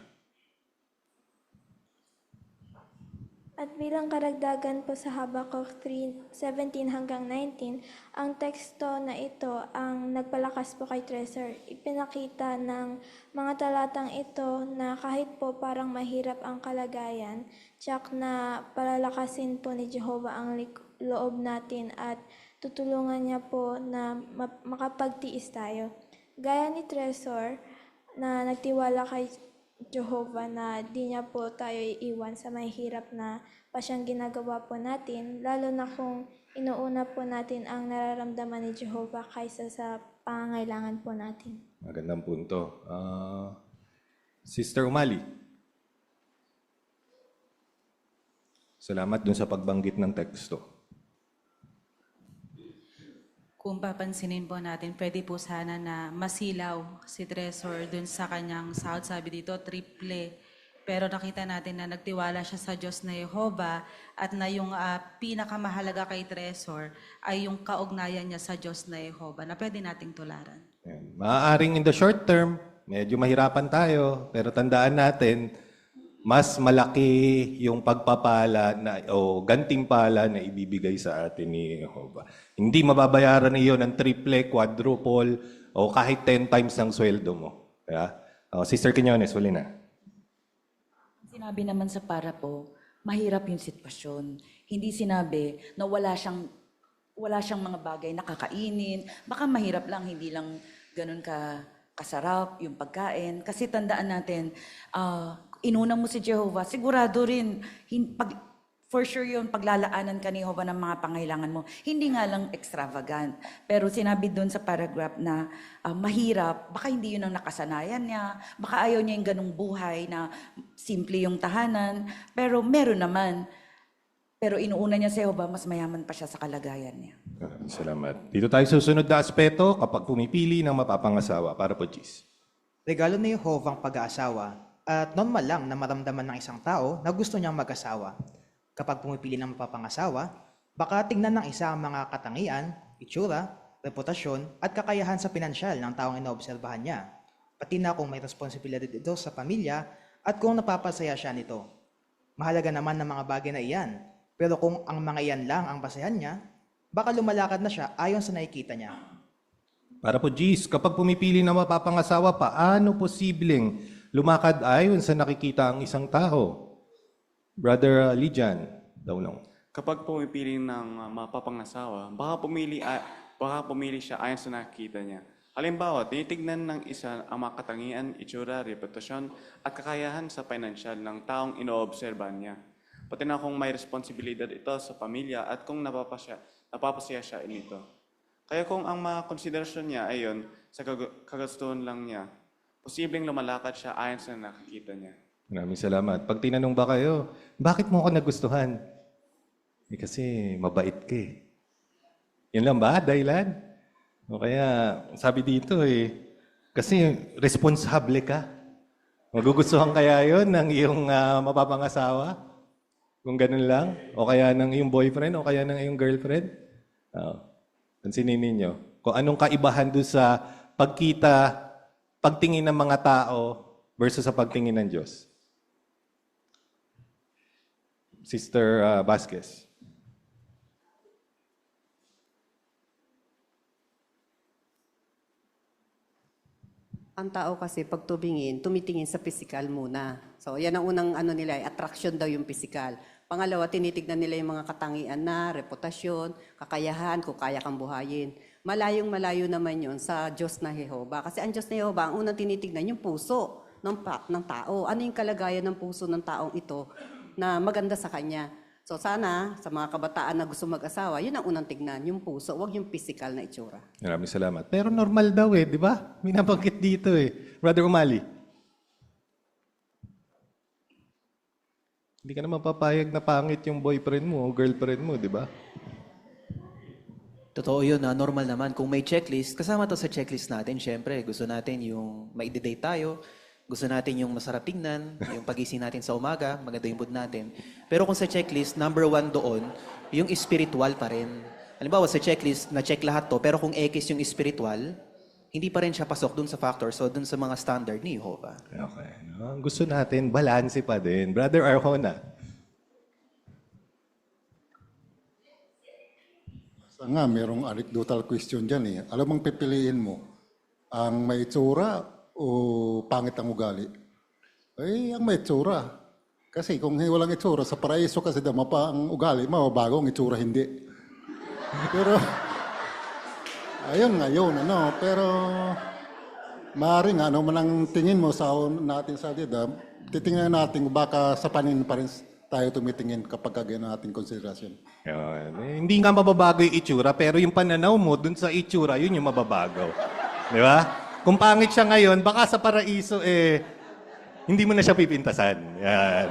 S13: At bilang karagdagan po sa Habakuk 3:17 hanggang 19, ang teksto na ito ang nagpalakas po kay Tresor. Ipinakita ng mga talatang ito na kahit po parang mahirap ang kalagayan, tiyak na palalakasin po ni Jehovah ang loob natin at tutulungan niya po na makapagtiis tayo. Gaya ni Tresor na nagtiwala kay Jehovah na di niya po tayo iiwan sa mahirap na pa siyang ginagawa po natin, lalo na kung inuuna po natin ang nararamdaman ni Jehovah kaysa sa pangangailangan po natin.
S3: Magandang punto. Sister Umali. Salamat dun sa pagbanggit ng teksto.
S14: Kung papansinin po natin, pwede po sana na masilaw si Tresor dun sa kanyang sahod. Sabi dito, triple. Pero nakita natin na nagtiwala siya sa Diyos na Jehova at na yung pinakamahalaga kay Tresor ay yung kaugnayan niya sa Diyos na Jehova na pwede nating tularan.
S3: Yan. Maaaring in the short term, medyo mahirapan tayo, pero tandaan natin, mas malaki yung pagpapala o gantimpala na ibibigay sa atin ni Jehova. Hindi mababayaran niyo ng triple, quadruple, o kahit 10 times ang sweldo mo. Yeah? Sister Quiñones, huli na.
S18: Sinabi naman sa para po, mahirap yung sitwasyon. Hindi sinabi na wala siyang mga bagay na kakainin. Baka mahirap lang, hindi lang ganun kasarap yung pagkain. Kasi tandaan natin, inuna mo si Jehovah, sigurado rin, for sure yun, paglalaanan ka ni Jehovah ng mga pangailangan mo. Hindi nga lang extravagant. Pero sinabi doon sa paragraph na mahirap, baka hindi yun ang nakasanayan niya, baka ayaw niya yung ganong buhay na simple yung tahanan, pero meron naman. Pero inuuna niya si Jehovah, mas mayaman pa siya sa kalagayan niya.
S3: Salamat. Dito tayo susunod na aspeto kapag pumipili ng mapapangasawa. Para po, Gis.
S4: Regalo ni Jehovah ang pag-aasawa. At normal lang na maramdaman ng isang tao na gusto niyang mag-asawa. Kapag pumipili ng mapapangasawa, baka tingnan ng isa ang mga katangian, itsura, reputasyon, at kakayahan sa pinansyal ng taong inoobserbahan niya. Pati na kung may responsibilidad ito sa pamilya at kung napapasaya siya nito. Mahalaga naman ng mga bagay na iyan, pero kung ang mga iyan lang ang basehan niya, baka lumalakad na siya ayon sa nakikita niya.
S3: Para po, Gis, kapag pumipili ng mapapangasawa, paano posibleng lumakad ayon sa nakikita ang isang tao? Brother Lijan, daw lang.
S15: Kapag pumipili ng mapapangasawa, baka pumili siya ayon sa nakikita niya. Halimbawa, tinitignan ng isa ang mga katangian, itsura, reputasyon, at kakayahan sa financial ng taong inoobserbahan niya. Pati na kung may responsibilidad ito sa pamilya at kung napapasaya siya nito. Kaya kung ang mga konsiderasyon niya ay yun, sa kagastuhan lang niya, posibleng lumalakad siya ayon sa nakikita niya.
S3: Maraming salamat. Pag tinanong ba kayo, bakit mo ako nagustuhan? Kasi mabait ka eh. Yan lang ba? Dahilan? O kaya, sabi dito kasi responsable ka. Magugustuhan kaya yon ng iyong mapapangasawa? Kung ganun lang? O kaya ng iyong boyfriend? O kaya ng iyong girlfriend? Pansinin ninyo kung anong kaibahan doon sa pagtingin ng mga tao versus sa pagtingin ng Diyos. Sister Vasquez.
S19: Ang tao kasi pag tumitingin sa physical muna. So yan ang unang ano nila, attraction daw yung physical. Pangalawa, tinitignan nila yung mga katangian na, reputasyon, kakayahan, kung kaya kang buhayin. Malayong-malayo naman yun sa Diyos na Jehova. Kasi ang Diyos na Jehova, ang unang tinitignan yung puso ng tao. Ano yung kalagayan ng puso ng taong ito na maganda sa kanya? So sana, sa mga kabataan na gusto mag-asawa, yun ang unang tignan, yung puso, wag yung physical na itsura.
S3: Maraming salamat. Pero normal daw di ba? Minabanggit dito Brother Umali. Hindi ka naman papayag na pangit yung boyfriend mo o girlfriend mo, di ba?
S1: Totoo yun, normal naman. Kung may checklist, kasama to sa checklist natin, syempre, gusto natin yung maide-date tayo, gusto natin yung masarap tingnan, yung pagising natin sa umaga, maganda yung mood natin. Pero kung sa checklist, number 1 doon, yung spiritual pa rin. Halimbawa, sa checklist, na-check lahat to, pero kung X yung spiritual, hindi pa rin siya pasok dun sa factor, so dun sa mga standard ni Jehovah.
S3: Okay. No? Gusto natin, balanse pa din. Brother Arjona.
S12: Sa nga, merong anecdotal question dyan Alam mong pipiliin mo, ang may itsura o pangit ang ugali? Ang may itsura. Kasi kung walang itsura, sa paraiso kasi dama pa ang ugali, mababago ang itsura hindi. Pero, ayun ngayon, pero maaaring man ang tingin mo sa natin sa dida, titingnan natin baka sa panin pa rin tayo tumitingin kapag kagaya nating konsiderasyon.
S3: Hindi nga mababago yung itsura, pero yung pananaw mo dun sa itsura, yun yung mababago. Di ba? Kung pangit siya ngayon, baka sa paraiso, hindi mo na siya pipintasan. Yan.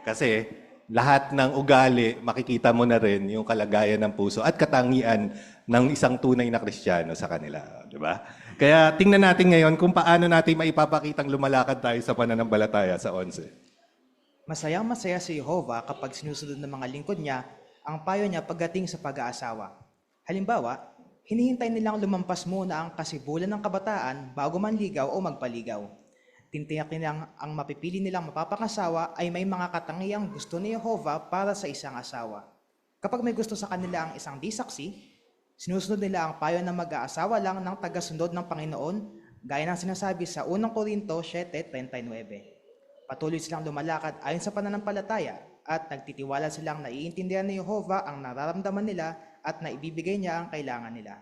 S3: Kasi lahat ng ugali, makikita mo na rin yung kalagayan ng puso at katangian ng isang tunay na Kristiyano sa kanila. Di ba? Kaya tingnan natin ngayon kung paano natin maipapakitang lumalakad tayo sa pananampalataya sa 11.
S4: Masayang-masaya si Jehovah kapag sinusunod ng mga lingkod niya ang payo niya pagdating sa pag-aasawa. Halimbawa, hinihintay nilang lumampas muna ang kasibulan ng kabataan bago manligaw o magpaligaw. Tintiyak nilang ang mapipili nilang mapapangasawa ay may mga katangiang gusto ni Jehovah para sa isang asawa. Kapag may gusto sa kanila ang isang di-saksi, sinusunod nila ang payo na mag-aasawa lang ng taga-sunod ng Panginoon gaya ng sinasabi sa 1 Corinto 7:39. Patuloy silang lumalakad ayon sa pananampalataya at nagtitiwala silang naiintindihan ni Jehovah ang nararamdaman nila at naibibigay niya ang kailangan nila.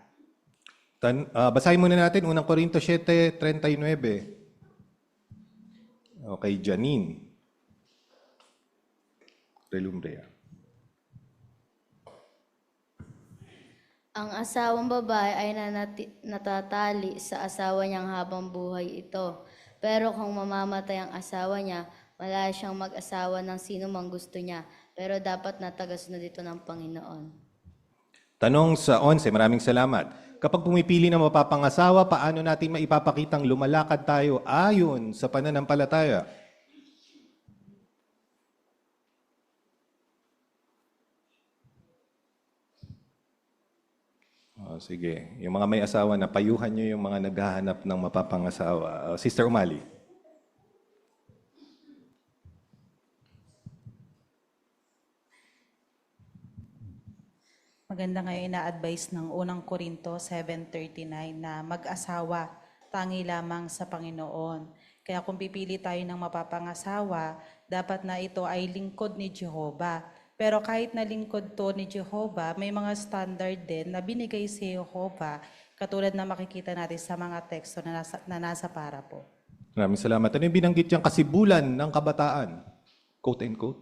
S3: Basahin muna natin 1 Corinto 7:39. Okay, Janine Relumbrea.
S6: Ang asawang babae ay natatali sa asawa niyang habang buhay ito. Pero kung mamamatay ang asawa niya, wala siyang mag-asawa ng sino mang gusto niya. Pero dapat na tagasunod ito ng Panginoon.
S3: Tanong sa 11, maraming salamat. Kapag pumipili na mapapangasawa, paano natin maipapakitang lumalakad tayo ayon sa pananampalataya? Sige. Yung mga may asawa na payuhan nyo yung mga naghahanap ng mapapangasawa. Sister Umali.
S14: Maganda ngayon ina-advise ng 1 Corinto 7:39 na mag-asawa tangi lamang sa Panginoon. Kaya kung pipili tayo ng mapapangasawa, dapat na ito ay lingkod ni Jehovah. Pero kahit na lingkod to ni Jehovah, may mga standard din na binigay si Jehovah, katulad na makikita natin sa mga teksto na nasa para po.
S3: Maraming salamat. Ano yung binanggit niyang kasibulan ng kabataan? Quote and quote.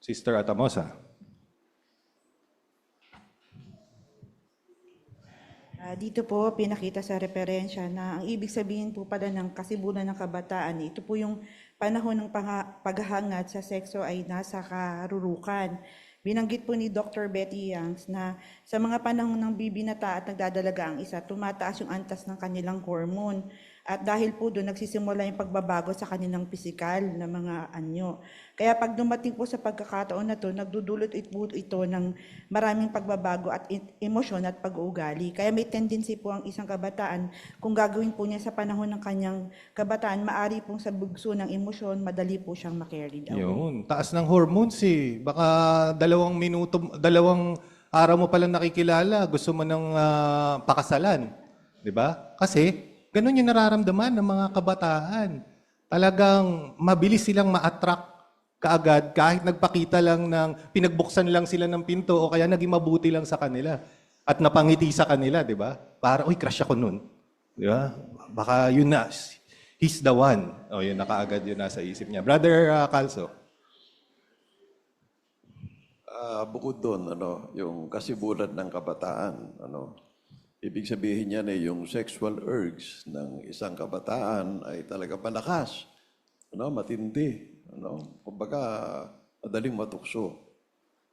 S3: Sister Atamosa.
S10: Dito po pinakita sa referensya na ang ibig sabihin po pala ng kasibulan ng kabataan, ito po yung panahon ng paghahangad sa sekso ay nasa karurukan. Binanggit po ni Dr. Betty Youngs na sa mga panahon ng bibinata at nagdadalaga ang isa, tumataas yung antas ng kanilang hormone. At dahil po doon, nagsisimula yung pagbabago sa kanilang pisikal na mga anyo. Kaya pag dumating po sa pagkakataon na to, nagdudulot ito ng maraming pagbabago at emosyon at pag-uugali. Kaya may tendency po ang isang kabataan, kung gagawin po niya sa panahon ng kanyang kabataan, maari pong sa bugso ng emosyon, madali po siyang makarried away.
S3: Yun, taas ng hormones eh. Baka 2 araw mo palang nakikilala, gusto mo ng pakasalan. Di ba? Kasi, ganun yung nararamdaman ng mga kabataan. Talagang mabilis silang ma-attract kaagad kahit nagpakita lang pinagbuksan lang sila ng pinto o kaya naging mabuti lang sa kanila at napangiti sa kanila, di ba? Para, uy, crush ako nun. Di ba? Baka yun na, he's the one. O yun, nakaagad yun nasa isip niya. Brother Calso.
S5: Bukod doon, yung kasibulan ng kabataan, ibig sabihin niyan yung sexual urge ng isang kabataan ay talaga malakas, matindi, kumbaga madaling matukso.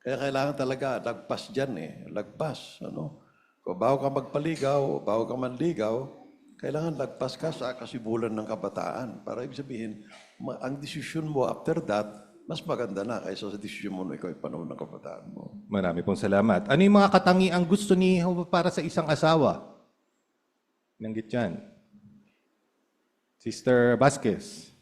S5: Kaya kailangan talaga lagpas diyan lagpas, Kung bago ka magpaligaw, bago ka manligaw, kailangan lagpas ka sa kasibulan ng kabataan. Para ibig sabihin, ang desisyon mo after that, mas maganda na kaysa sa desisyon mo na ikaw ay panahon ng kabataan mo.
S3: Marami pong salamat. Ano yung mga katangiang gusto ni Jehovah para sa isang asawa? Nanggit yan. Sister Vasquez.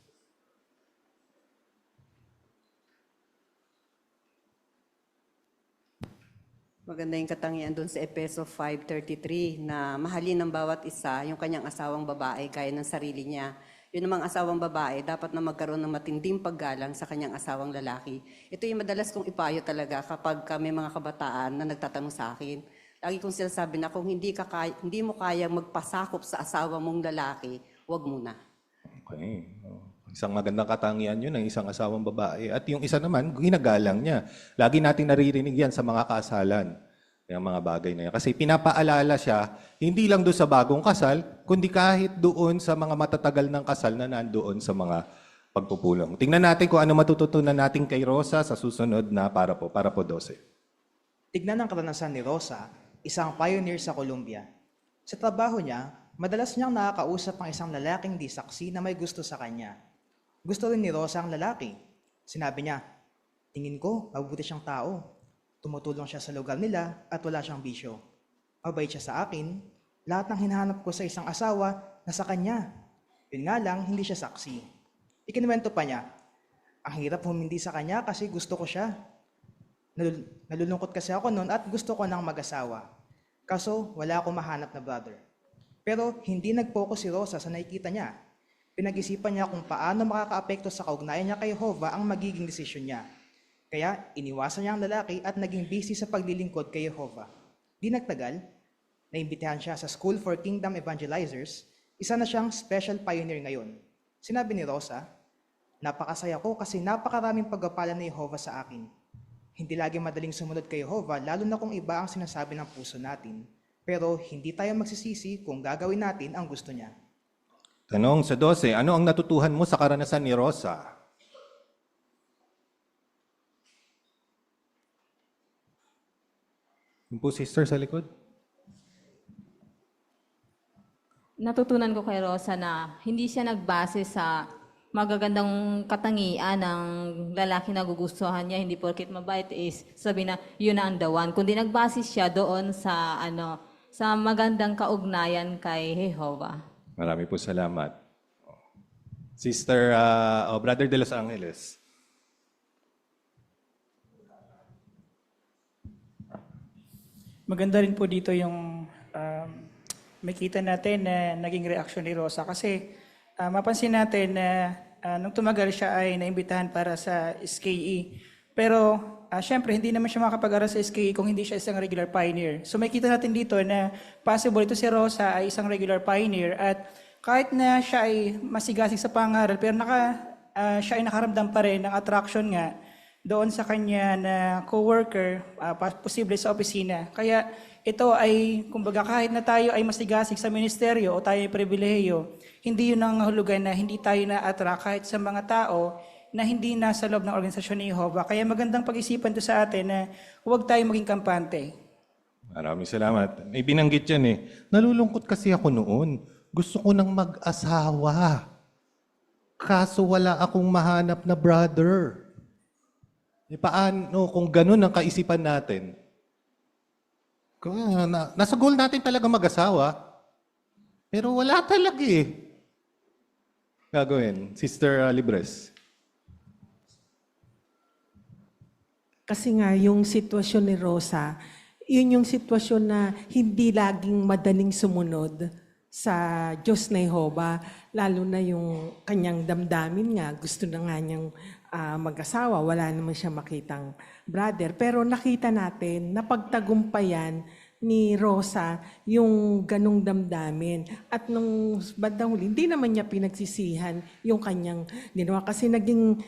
S19: Maganda yung katangian doon sa Efeso 5:33 na mahalin ng bawat isa yung kanyang asawang babae gaya ng sarili niya. Yun namang asawang babae, dapat na magkaroon ng matinding paggalang sa kanyang asawang lalaki. Ito yung madalas kong ipayo talaga kapag may mga kabataan na nagtatanong sa akin. Lagi kong sinasabi na kung hindi mo kayang magpasakop sa asawa mong lalaki, huwag muna.
S3: Okay. Isang magandang katangian yun ng isang asawang babae. At yung isa naman, ginagalang niya. Lagi natin naririnig yan sa mga kasalan. Yung mga bagay na yan. Kasi pinapaalala siya, hindi lang doon sa bagong kasal, kundi kahit doon sa mga matatagal ng kasal na nandoon sa mga pagpupulong. Tingnan natin kung ano matututunan natin kay Rosa sa susunod na para po 12.
S4: Tignan ang karanasan ni Rosa, isang pioneer sa Colombia. Sa trabaho niya, madalas niyang nakakausap ang isang lalaking di saksi na may gusto sa kanya. Gusto rin ni Rosa ang lalaki. Sinabi niya, tingin ko, mabuti siyang tao. Tumutulong siya sa lugar nila at wala siyang bisyo. Mabait siya sa akin. Lahat ng hinahanap ko sa isang asawa, nasa kanya. Yun nga lang, hindi siya saksi. Ikinuwento pa niya, ang hirap humindi sa kanya kasi gusto ko siya. Nalulungkot kasi ako noon at gusto ko nang mag-asawa. Kaso, wala akong mahanap na brother. Pero hindi nag-focus si Rosa sa nakikita niya. Pinag-isipan niya kung paano makakaapekto sa kaugnayan niya kay Jehovah ang magiging desisyon niya. Kaya iniwasan niya ang lalaki at naging busy sa paglilingkod kay Jehovah. Di nagtagal, naimbitahan siya sa School for Kingdom Evangelizers, isa na siyang special pioneer ngayon. Sinabi ni Rosa, napakasaya ko kasi napakaraming pagpapala ni Jehovah sa akin. Hindi lagi madaling sumunod kay Jehovah, lalo na kung iba ang sinasabi ng puso natin. Pero hindi tayo magsisisi kung gagawin natin ang gusto niya.
S3: Tanong sa 12, ano ang natutuhan mo sa karanasan ni Rosa? Yung po, sister sa likod.
S16: Natutunan ko kay Rosa na hindi siya nagbase sa magagandang katangian ng lalaki na gugustuhan niya, hindi porket mabait is sabi na yun na ang dawan. Kundi nagbase siya doon sa sa magandang kaugnayan kay Jehovah.
S3: Marami po salamat. Sister, Brother de Los Angeles.
S7: Maganda rin po dito yung makita natin na naging reaksyon ni Rosa kasi mapansin natin na nung tumagal siya ay naimbitahan para sa SKE. Pero syempre hindi naman siya makapag-aral sa SKE kung hindi siya isang regular pioneer. So makita natin dito na possible ito si Rosa ay isang regular pioneer at kahit na siya ay masigasig sa pangaral pero siya ay nakaramdam pa rin ng attraction nga doon sa kanya na co-worker, posible sa opisina. Kaya ito ay, kumbaga kahit na tayo ay masigasig sa ministeryo o tayo ay pribilehiyo, hindi yun ang hulugan na hindi tayo na-attract kahit sa mga tao na hindi nasa loob ng organisasyon ni Jehovah. Kaya magandang pag-isipan to sa atin na huwag tayo maging kampante.
S3: Maraming salamat. May binanggit yan eh. Nalulungkot kasi ako noon. gusto ko nang mag-asawa. Kaso wala akong mahanap na brother. E paano kung ganun ang kaisipan natin? Nasa goal natin talaga mag-asawa, pero wala talaga eh. Gagawin, Sister Libres.
S2: Kasi nga, yung sitwasyon ni Rosa, yun yung sitwasyon na hindi laging madaling sumunod sa Diyos na Jehova, lalo na yung kanyang damdamin nga, gusto na nga niyang mag-asawa, wala naman siya makitang brother. Pero nakita natin na pagtagumpayan ni Rosa yung ganong damdamin. At nung bandang huli, hindi naman niya pinagsisihan yung kanyang ginawa kasi naging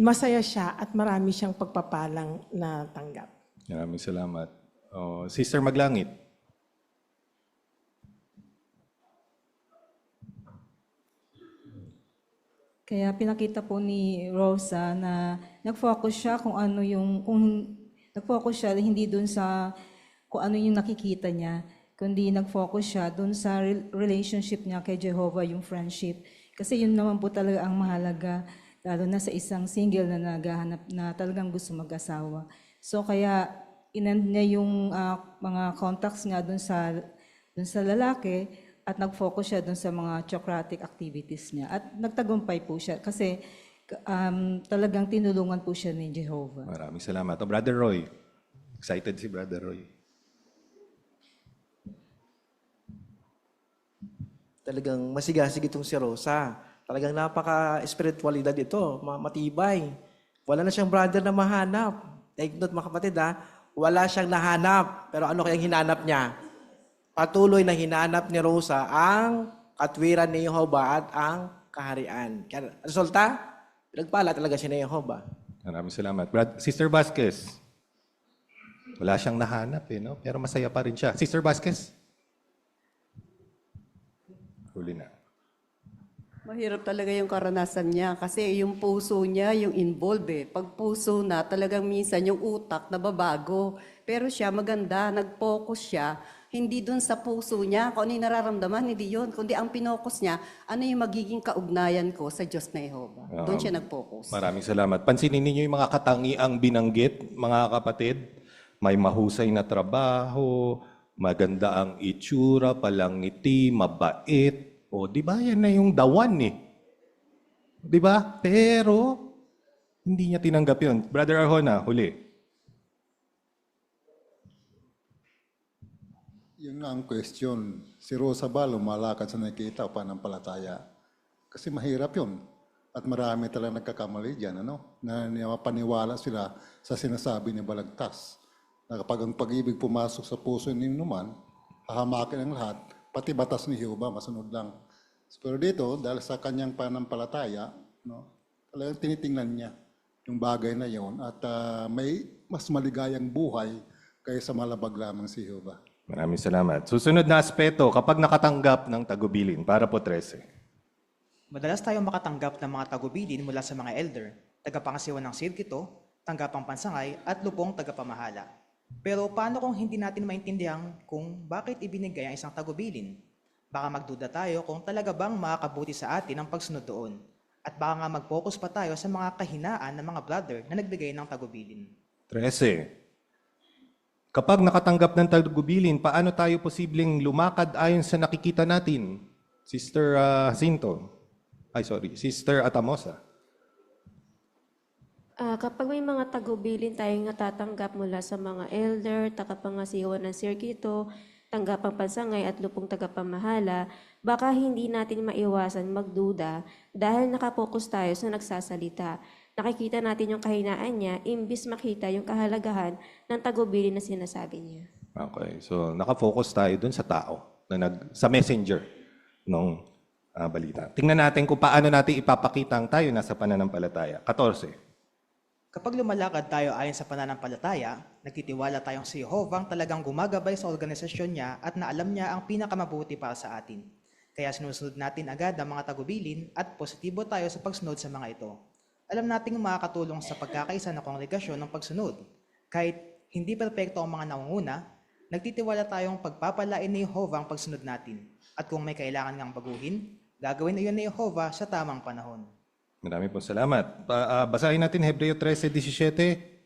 S2: masaya siya at marami siyang pagpapalang na tanggap.
S3: Maraming salamat. Sister Maglangit.
S17: Kaya pinakita po ni Rosa na nag-focus siya nag-focus siya hindi dun sa kung ano yung nakikita niya, kundi nag-focus siya dun sa relationship niya kay Jehovah, yung friendship. Kasi yun naman po talaga ang mahalaga, lalo na sa isang single na naghahanap na talagang gusto mag-asawa. So kaya inend niya yung mga contacts nga dun sa lalaki, at nag-focus siya dun sa mga Socratic activities niya. At nagtagumpay po siya kasi talagang tinulungan po siya ni Jehovah.
S3: Maraming salamat. Brother Roy. Excited si Brother Roy.
S20: Talagang masigasig itong si Rosa. Talagang napaka-spiritualidad ito, matibay. Wala na siyang brother na mahanap. Take note mga kapatid wala siyang nahanap. Pero ano kayang hinanap niya? Patuloy na hinanap ni Rosa ang katwiran ni Jehovah at ang kaharian. Kaya resulta, pinagpala talaga siya ni Jehovah.
S3: Maraming salamat. Sister Vasquez. Wala siyang nahanap no? Pero masaya pa rin siya. Sister Vasquez. Huli na.
S19: Mahirap talaga yung karanasan niya kasi yung puso niya yung involved. Pag puso na, talagang minsan yung utak nababago. Pero siya maganda, nag-focus siya. Hindi dun sa puso niya, kung ano yung nararamdaman, hindi yun. Kundi ang pinokus niya, ano yung magiging kaugnayan ko sa Diyos na Jehovah. Doon siya nag-focus.
S3: Maraming salamat. Pansinin ninyo yung mga katangiang binanggit, mga kapatid. May mahusay na trabaho, maganda ang itsura, palangiti, mabait. O, di ba? Yan na yung dawan Di ba? Pero, hindi niya tinanggap yun. Brother Arjona, huli.
S12: Yun nga ang question. Si Rosa ba lumalakad sa nakikita o panampalataya? Kasi mahirap yun. At marami talagang nagkakamali dyan, na mapaniwala sila sa sinasabi ni Balagtas. Na kapag ang pag-ibig pumasok sa puso ni naman, hahamakin ang lahat, pati batas ni Jehovah, masunod lang. Pero dito, dahil sa kanyang panampalataya, talagang tinitingnan niya yung bagay na yon at may mas maligayang buhay kaysa malabag lamang si Jehovah.
S3: Maraming salamat. Susunod na aspeto, kapag nakatanggap ng tagubilin, para po 13.
S4: Madalas tayong makatanggap ng mga tagubilin mula sa mga elder, tagapangasiwa ng sirkito, tanggapang pansangay, at lupong tagapamahala. Pero paano kung hindi natin maintindihan kung bakit ibinigay ang isang tagubilin? Baka magduda tayo kung talaga bang makakabuti sa atin ang pagsunod doon. At baka nga mag-focus pa tayo sa mga kahinaan ng mga brother na nagbigay ng tagubilin.
S3: 13. Kapag nakatanggap ng tagubilin, paano tayo posibleng lumakad ayon sa nakikita natin? Sister Sister Atamosa.
S21: Kapag may mga tagubilin tayong natatanggap mula sa mga elder, tagapangasiwa ng sirkito, tanggapang pansangay at lupong tagapamahala, baka hindi natin maiwasan magduda dahil nakapokus tayo sa nagsasalita. Nakikita natin yung kahinaan niya, imbis makita yung kahalagahan ng tagubilin na sinasabi niya.
S3: Okay, so nakafocus tayo dun sa tao, sa messenger ng balita. Tingnan natin kung paano natin ipapakita ang tayo nasa pananampalataya. 14.
S4: Kapag lumalakad tayo ayon sa pananampalataya, nagtitiwala tayong si Jehovah ang talagang gumagabay sa organisasyon niya at na alam niya ang pinakamabuti para sa atin. Kaya sinusunod natin agad ang mga tagubilin at positibo tayo sa pagsunod sa mga ito. Alam nating makakatulong sa pagkakaisa ng kongregasyon ng pagsunod. Kahit hindi perpekto ang mga nangunguna, nagtitiwala tayong pagpapalain ni Jehovah ang pagsunod natin. At kung may kailangan ngang baguhin, gagawin iyon ni Jehovah sa tamang panahon.
S3: Marami po salamat. Basahin natin Hebreo 13:17.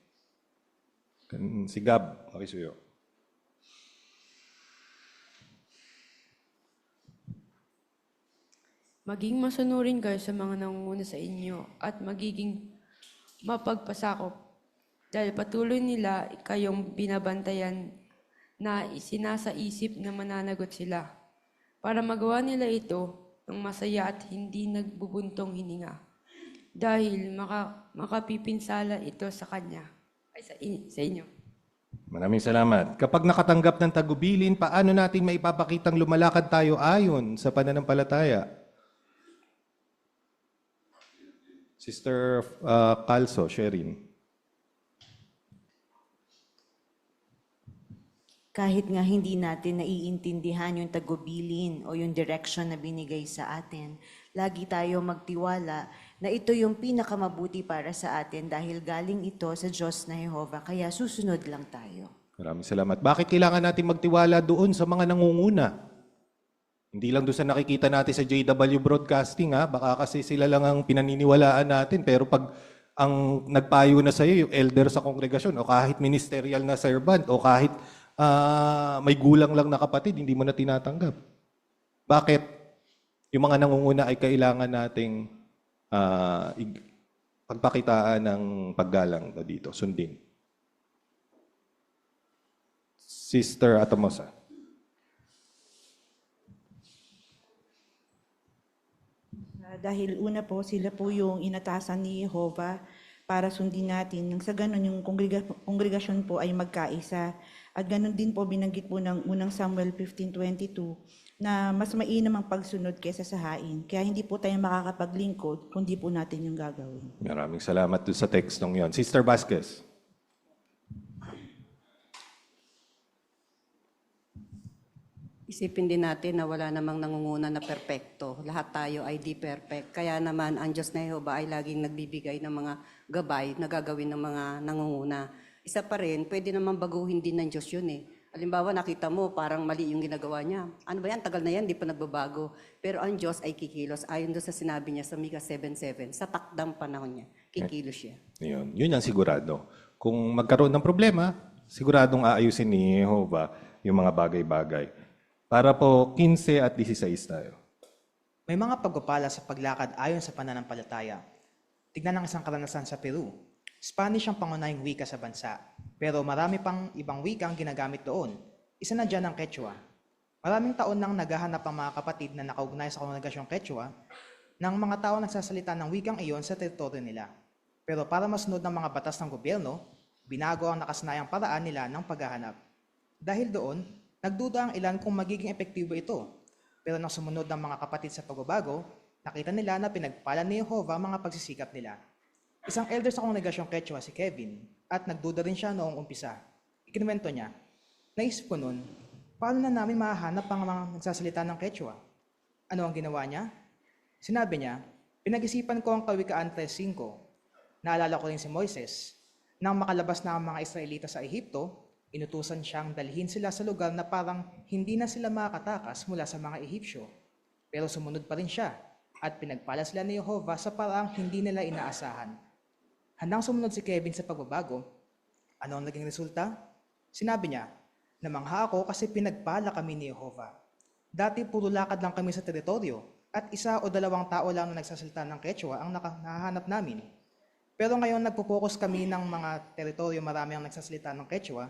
S3: Si Gab, pakisuyo.
S8: Maging masunurin kayo sa mga nangunguna sa inyo at magiging mapagpasakop dahil patuloy nila kayong binabantayan na isinasaisip na mananagot sila para magawa nila ito ng masaya at hindi nagbubuntong hininga dahil makapipinsala ito sa kanya ay sa inyo.
S3: Maraming salamat. Kapag nakatanggap ng tagubilin, paano natin maipapakitang lumalakad tayo ayon sa pananampalataya? Sister Calso, Sherin.
S22: Kahit nga hindi natin naiintindihan yung tagubilin o yung direction na binigay sa atin, lagi tayo magtiwala na ito yung pinakamabuti para sa atin dahil galing ito sa Diyos na Jehovah, kaya susunod lang tayo.
S3: Maraming salamat. Bakit kailangan natin magtiwala doon sa mga nangunguna? Hindi lang doon sa nakikita natin sa JW Broadcasting, ha? Baka kasi sila lang ang pinaniniwalaan natin. Pero pag ang nagpayo na sa iyo, yung elder sa kongregasyon, o kahit ministerial na servant, o kahit may gulang lang na kapatid, hindi mo na tinatanggap. Bakit? Yung mga nangunguna ay kailangan nating pagpakitaan ng paggalang dito, sundin. Sister Atamosa.
S10: Dahil una po, sila po yung inatasan ni Jehovah para sundin natin. Nang sa ganun, yung kongregasyon po ay magkaisa. At ganun din po binanggit po ng unang Samuel 15:22 na mas mainam ang pagsunod kaysa sa hain. Kaya hindi po tayo makakapaglingkod kung di po natin yung gagawin.
S3: Maraming salamat doon sa tekstong yon. Sister Vasquez.
S19: Isipin din natin na wala namang nangunguna na perpekto. Lahat tayo ay di perfect. Kaya naman ang Diyos na Jehovah ay laging nagbibigay ng mga gabay na gagawin ng mga nangunguna. Isa pa rin, pwede naman baguhin din ng Diyos yun eh. Halimbawa, nakita mo parang mali yung ginagawa niya. Ano ba yan? Tagal na yan, di pa nagbabago. Pero ang Diyos ay kikilos. Ayon doon sa sinabi niya sa Micah 7:7, sa takdang panahon niya, kikilos siya.
S3: Yun ang sigurado. Kung magkaroon ng problema, siguradong aayusin ni Jehovah yung mga bagay-bagay. Para po 15 at 16 tayo.
S4: May mga pagpapala sa paglakad ayon sa pananampalataya. Tignan ang isang karanasan sa Peru. Spanish ang pangunahing wika sa bansa, pero marami pang ibang wika ang ginagamit doon. Isa na dyan ang Quechua. Maraming taon nang naghahanap ang mga kapatid na nakaugnay sa kongregasyong Quechua ng mga tao nagsasalita ng wikang iyon sa teritoryo nila. Pero para masunod ng mga batas ng gobyerno, binago ang nakasanayang paraan nila ng paghahanap. Dahil doon, nagduda ang ilan kung magiging epektibo ito. Pero nang sumunod ng mga kapatid sa pagbabago, nakita nila na pinagpala ni Jehovah ang mga pagsisikap nila. Isang elder sa kongregasyong Quechua si Kevin at nagduda rin siya noong umpisa. Ikinuwento niya, naisip ko noon, paano na namin mahahanap ang mga nagsasalita ng Quechua? Ano ang ginawa niya? Sinabi niya, pinag-isipan ko ang Kawikaan 3:5. Naalala ko rin si Moises. Nang makalabas na ang mga Israelita sa Ehipto, inutusan siyang dalhin sila sa lugar na parang hindi na sila makakatakas mula sa mga Ehipsyo. Pero sumunod pa rin siya at pinagpala sila ni Jehovah sa paraang hindi nila inaasahan. Handang sumunod si Kevin sa pagbabago. Ano ang naging resulta? Sinabi niya, namangha ako kasi pinagpala kami ni Jehovah. Dati puro lakad lang kami sa teritoryo at 1 o 2 tao lang na nagsasalita ng Quechua ang nahahanap namin. Pero ngayon nagpo-focus kami ng mga teritoryo marami ang nagsasalita ng Quechua.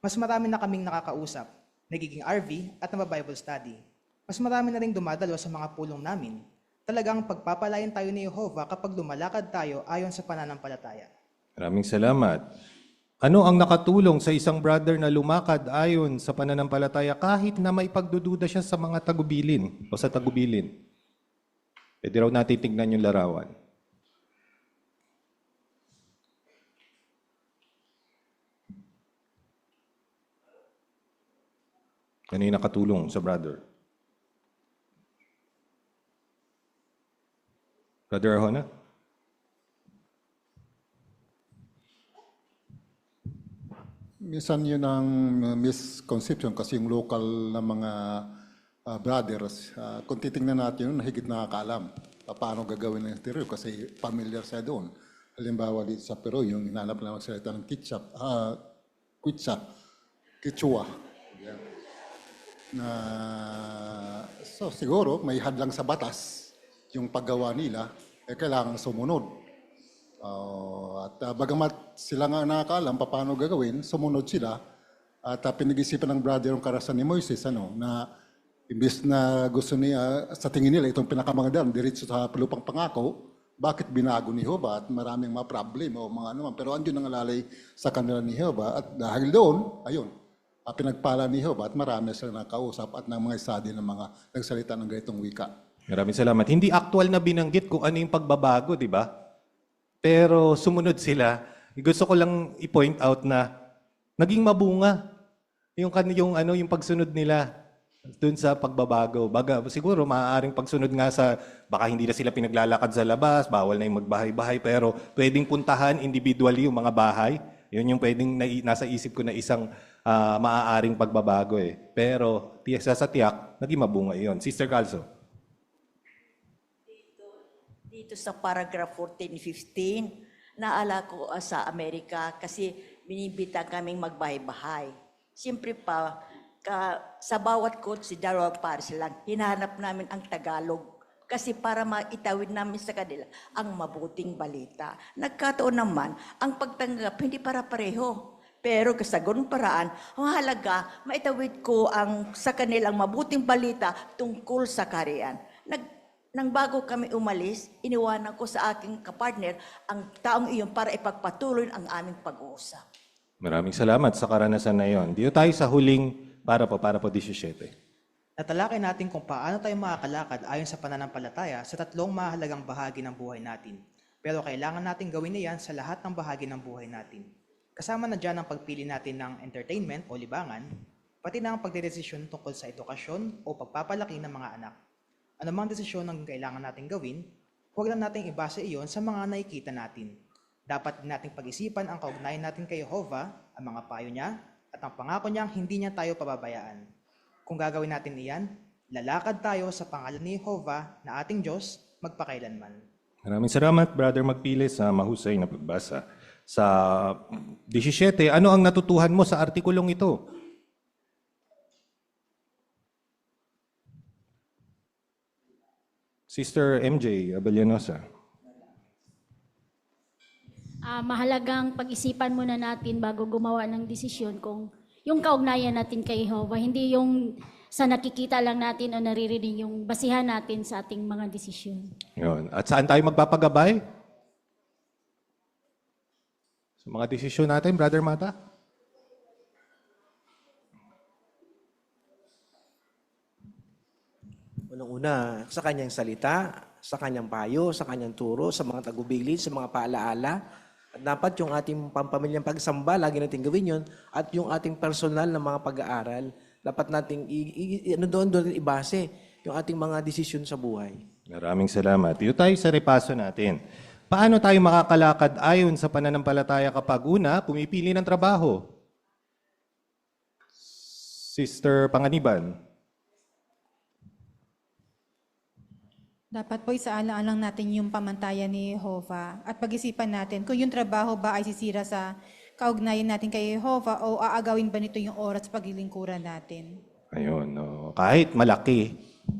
S4: Mas marami na kaming nakakausap, nagiging RV at Bible study. Mas marami na rin dumadalo sa mga pulong namin. Talagang pagpapalain tayo ni Jehovah kapag lumalakad tayo ayon sa pananampalataya.
S3: Maraming salamat. Ano ang nakatulong sa isang brother na lumakad ayon sa pananampalataya kahit na may pagdududa siya sa mga tagubilin o sa tagubilin? Pwede raw natin tignan yung larawan. Ano yung nakatulong sa brother? Brother Arjona?
S12: Minsan yun ang misconception kasi yung local na mga brothers, kung titingnan natin yun, higit nakakaalam paano gagawin ng interior kasi familiar siya doon. Halimbawa dito sa Peru, yung hinanap na magsalita ng Quechua. So siguro may hadlang sa batas yung paggawa nila, kailangan sumunod. Bagamat sila nga nakakaalam paano gagawin, sumunod sila. At pinag-isipan ng brother yung karasan ni Moises, na imbes na gusto niya, sa tingin nila, itong pinakamagandang diretso sa lupang pangako, bakit binago ni Jehovah at maraming mga problem o mga anuman. Pero andun ang alalay sa kanila ni Jehovah at dahil doon, ayun, pinagpala ni Jehovah at marami sila nakausap at ng mga isa din ng mga nagsalita ng ganitong wika.
S3: Maraming salamat. Hindi actual na binanggit kung ano yung pagbabago, di ba? Pero sumunod sila. Gusto ko lang i-point out na naging mabunga yung pagsunod nila doon sa pagbabago. Siguro maaaring pagsunod nga sa, baka hindi na sila pinaglalakad sa labas, bawal na yung magbahay-bahay, pero pwedeng puntahan individually yung mga bahay. Yun yung pwedeng nasa isip ko na isang maaaring pagbabago eh. Pero sa tiyak, naging mabunga yun. Sister Calzo.
S9: Dito sa paragraph 14-15, naala ko sa Amerika kasi binibita kaming magbahay-bahay. Siyempre pa, sa bawat quote, si Darrell Paris lang, hinahanap namin ang Tagalog. Kasi para maitawid namin sa kanila ang mabuting balita. Nagkataon naman, ang pagtanggap hindi para pareho. Pero sa ganung paraan, ang halaga, maitawid ko sa kanilang mabuting balita tungkol sa kaharian. Nang bago kami umalis, iniwanan ko sa aking kapartner ang taong iyon para ipagpatuloy ang aming pag-uusap.
S3: Maraming salamat sa karanasan na yon. Dito tayo sa huling para po 17.
S4: Natalakay natin kung paano tayo makakalakad ayon sa pananampalataya sa tatlong mahalagang bahagi ng buhay natin. Pero kailangan natin gawin niyan sa lahat ng bahagi ng buhay natin. Kasama na dyan ang pagpili natin ng entertainment o libangan, pati na ang pagdedesisyon tungkol sa edukasyon o pagpapalaki ng mga anak. Anumang desisyon ang kailangan natin gawin, huwag lang nating ibase iyon sa mga nakikita natin. Dapat din nating pag-isipan ang kaugnayan natin kay Jehovah, ang mga payo niya, at ang pangako niyang hindi niya tayo pababayaan. Kung gagawin natin iyan, lalakad tayo sa pangalan ni Jehovah na ating Diyos magpakailanman.
S3: Maraming salamat, Brother Magpiles, sa mahusay na pagbasa. Sa 17, ano ang natutuhan mo sa artikulong ito? Sister MJ Abellanosa.
S11: Mahalagang pag-isipan muna natin bago gumawa ng desisyon kung yung kaugnayan natin kay Jehovah, hindi yung sa nakikita lang natin o naririnig, yung basihan natin sa ating mga desisyon.
S3: Yun. At saan tayo magpapagabay? Sa mga desisyon natin, Brother Mata?
S20: Unang-una, sa kanyang salita, sa kanyang payo, sa kanyang turo, sa mga tagubilin, sa mga paalaala. At dapat yung ating pampamilyang pagsamba, lagi natin gawin yun. At yung ating personal na mga pag-aaral, dapat nating doon ibase yung ating mga desisyon sa buhay.
S3: Maraming salamat. Dito tayo sa repaso natin. Paano tayo makakalakad ayon sa pananampalataya kapag una, pumipili ng trabaho? Sister Panganiban.
S23: Dapat po isaalang natin yung pamantayan ni Jehovah at pag-isipan natin kung yung trabaho ba ay sisira sa kaugnayan natin kay Jehovah o aagawin ba nito yung oras paglilingkuran natin.
S3: Ayun, no. Kahit malaki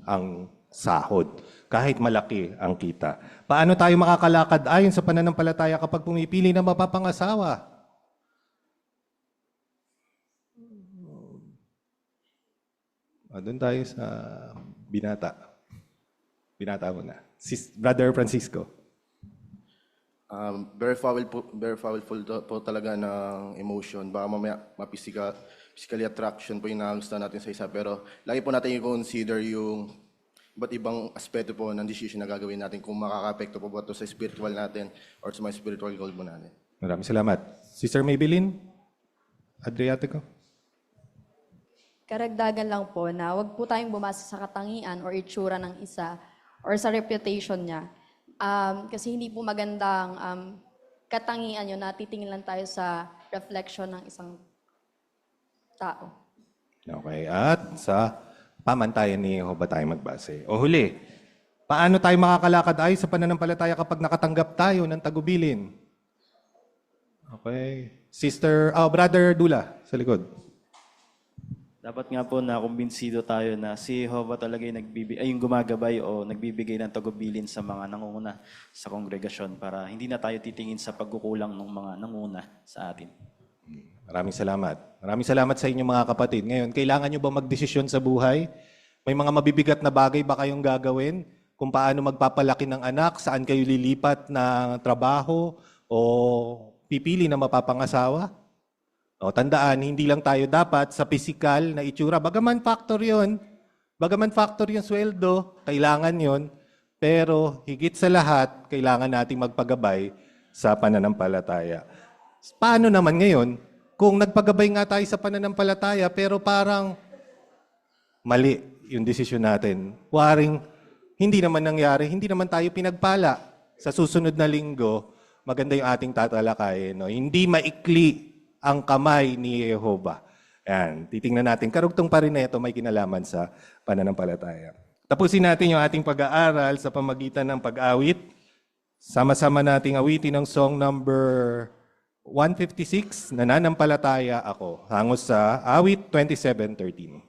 S3: ang sahod, kahit malaki ang kita. Paano tayo makakalakad ayon sa pananampalataya kapag pumipili ng mapapangasawa? Doon tayo sa binata. Binata mo na. Brother Francisco.
S24: Very powerful po talaga ng emotion. Baka mamaya physically attraction po yung nagustuhan natin sa isa. Pero lagi po natin i-consider yung iba't ibang aspeto po ng decision na gagawin natin kung makaka-apekto po ba ito sa spiritual natin or sa mga spiritual goal po natin.
S3: Maraming salamat. Sister Maybelline Adriatico.
S25: Karagdagan lang po na huwag po tayong bumasa sa katangian or itsura ng isa or sa reputation niya. Kasi hindi po magandang katangian yun na titingin lang tayo sa reflection ng isang tao.
S3: Okay. At sa pamantayan ni Jehovah tayo magbase. O huli, paano tayo makakalakad ayon sa pananampalataya kapag nakatanggap tayo ng tagubilin? Okay. Brother Dula, sa likod.
S1: Dapat nga po na kumbinsido tayo na si Jehovah talaga yung gumagabay o nagbibigay ng tagubilin sa mga nangunguna sa kongregasyon para hindi na tayo titingin sa pagkukulang ng mga nangunguna sa atin.
S3: Maraming salamat. Maraming salamat sa inyo mga kapatid. Ngayon, kailangan nyo ba magdesisyon sa buhay? May mga mabibigat na bagay ba kayong gagawin? Kung paano magpapalaki ng anak, saan kayo lilipat ng trabaho, o pipili na mapapangasawa? O, tandaan, hindi lang tayo dapat sa physical na itsura. Bagaman factor yon, sweldo, kailangan yon, pero higit sa lahat, kailangan nating magpagabay sa pananampalataya. Paano naman ngayon, kung nagpagabay nga tayo sa pananampalataya, pero parang mali yung desisyon natin. Waring hindi naman nangyari, hindi naman tayo pinagpala. Sa susunod na linggo, maganda yung ating tatalakayin. No? Hindi maikli ang kamay ni Jehovah. Yan, titingnan natin. Karugtong pa rin na ito, may kinalaman sa pananampalataya. Tapusin natin yung ating pag-aaral sa pamagitan ng pag-awit. Sama-sama nating awitin ang song number 156, Nananampalataya Ako. Hangos sa awit 27:13.